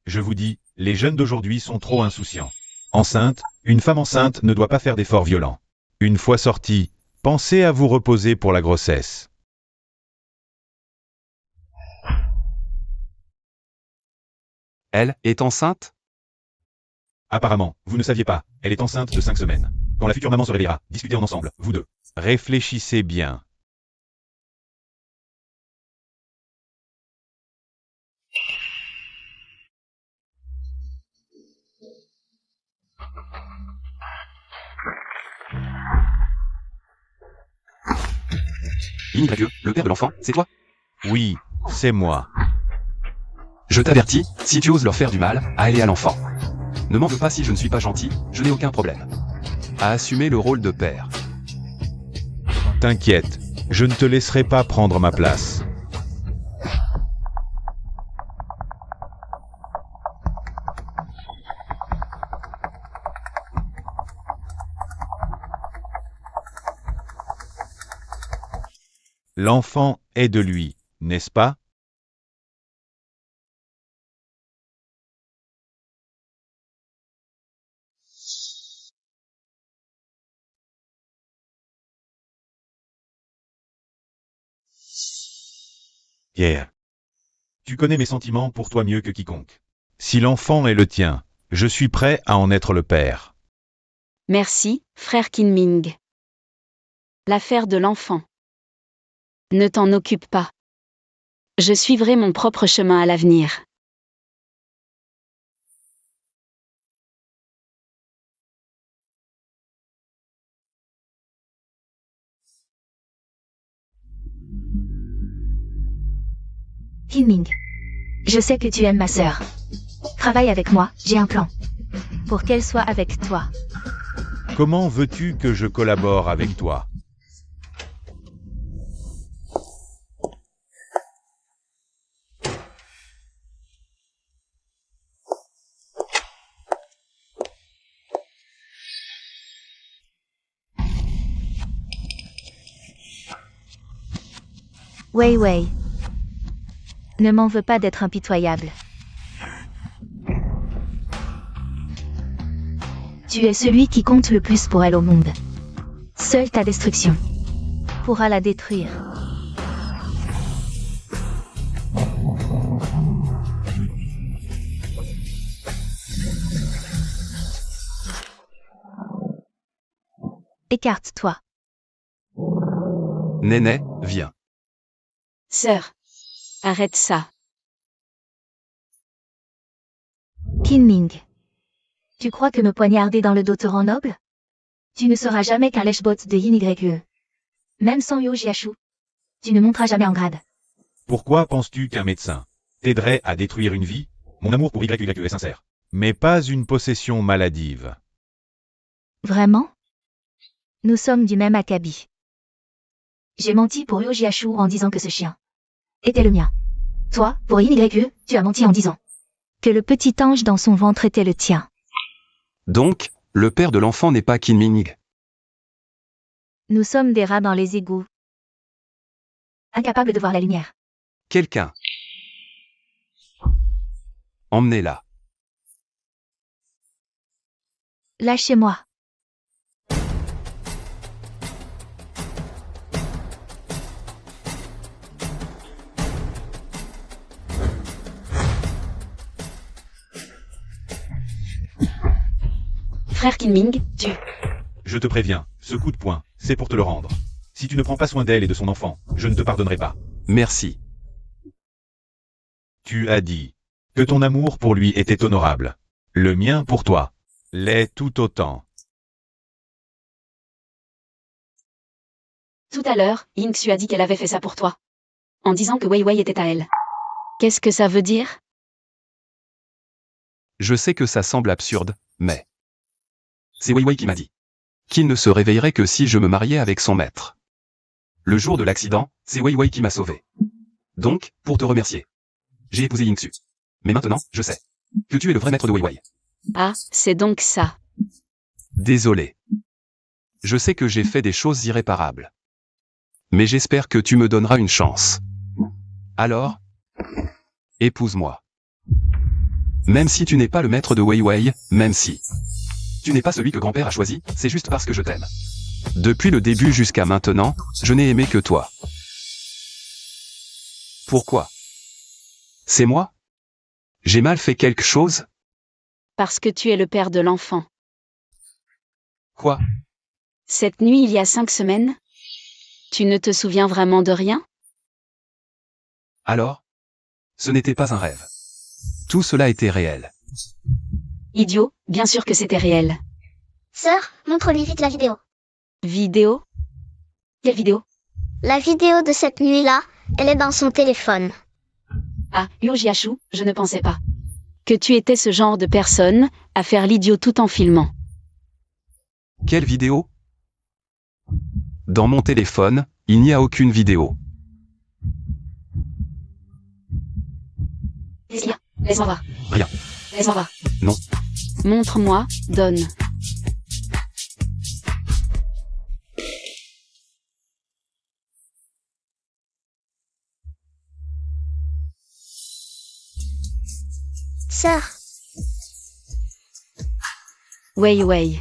Je vous dis, les jeunes d'aujourd'hui sont trop insouciants. Enceinte, une femme enceinte ne doit pas faire d'efforts violents. Une fois sortie, pensez à vous reposer pour la grossesse. Elle est enceinte? Apparemment, vous ne saviez pas, elle est enceinte de 5 semaines. Quand la future maman se réveillera, discutez en ensemble, vous deux. Réfléchissez bien. Yin YE, le père de l'enfant, c'est toi? Oui, c'est moi. Je t'avertis, si tu oses leur faire du mal, à elle et à l'enfant. Ne m'en veux pas si je ne suis pas gentil, je n'ai aucun problème. À assumer le rôle de père. T'inquiète, je ne te laisserai pas prendre ma place. L'enfant est de lui, n'est-ce pas? Pierre. Tu connais mes sentiments pour toi mieux que quiconque. Si l'enfant est le tien, je suis prêt à en être le père. Merci, frère Kinming. L'affaire de l'enfant. Ne t'en occupe pas. Je suivrai mon propre chemin à l'avenir. Kinming. Je sais que tu aimes ma sœur. Travaille avec moi, j'ai un plan. Pour qu'elle soit avec toi. Comment veux-tu que je collabore avec toi? Wei Wei. Ne m'en veux pas d'être impitoyable. Tu es celui qui compte le plus pour elle au monde. Seule ta destruction pourra la détruire. Écarte-toi. Néné, viens. Sœur. Arrête ça. Kinming. Tu crois que me poignarder dans le dos te rend noble? Tu ne seras jamais qu'un lèche-bot de Yin YE. Même sans Yo Jiashu. Tu ne monteras jamais en grade. Pourquoi penses-tu qu'un médecin t'aiderait à détruire une vie? Mon amour pour YYE est sincère. Mais pas une possession maladive. Vraiment? Nous sommes du même acabit. J'ai menti pour Yo Jiashu en disant que ce chien était le mien. Toi, pour Yin YE, tu as menti en disant que le petit ange dans son ventre était le tien. Donc, le père de l'enfant n'est pas Kinming. Nous sommes des rats dans les égouts. Incapables de voir la lumière. Quelqu'un. Emmenez-la. Lâchez-moi. Frère Kinming, tu... Je te préviens, ce coup de poing, c'est pour te le rendre. Si tu ne prends pas soin d'elle et de son enfant, je ne te pardonnerai pas. Merci. Tu as dit que ton amour pour lui était honorable. Le mien pour toi l'est tout autant. Tout à l'heure, Yingxu a dit qu'elle avait fait ça pour toi. En disant que Wei Wei était à elle. Qu'est-ce que ça veut dire? Je sais que ça semble absurde, mais... C'est Wei Wei qui m'a dit qu'il ne se réveillerait que si je me mariais avec son maître. Le jour de l'accident, c'est Wei Wei qui m'a sauvé. Donc, pour te remercier, j'ai épousé Yingxu. Mais maintenant, je sais que tu es le vrai maître de Wei Wei. Ah, c'est donc ça. Désolé. Je sais que j'ai fait des choses irréparables. Mais j'espère que tu me donneras une chance. Alors, épouse-moi. Même si tu n'es pas le maître de Wei Wei, même si tu n'es pas celui que grand-père a choisi, c'est juste parce que je t'aime. Depuis le début jusqu'à maintenant, je n'ai aimé que toi. Pourquoi? C'est moi? J'ai mal fait quelque chose? Parce que tu es le père de l'enfant. Quoi? Cette nuit il y a 5 semaines? Tu ne te souviens vraiment de rien? Alors? Ce n'était pas un rêve. Tout cela était réel. Idiot, bien sûr que c'était réel. Sœur, montre-lui vite la vidéo. Vidéo? Quelle vidéo? La vidéo de cette nuit-là, elle est dans son téléphone. Ah, Yo Jiashu, je ne pensais pas que tu étais ce genre de personne à faire l'idiot tout en filmant. Quelle vidéo? Dans mon téléphone, il n'y a aucune vidéo. Laisse-moi voir. Rien. Laisse-moi voir. Non. Montre-moi, donne. Sœur, Wei Wei.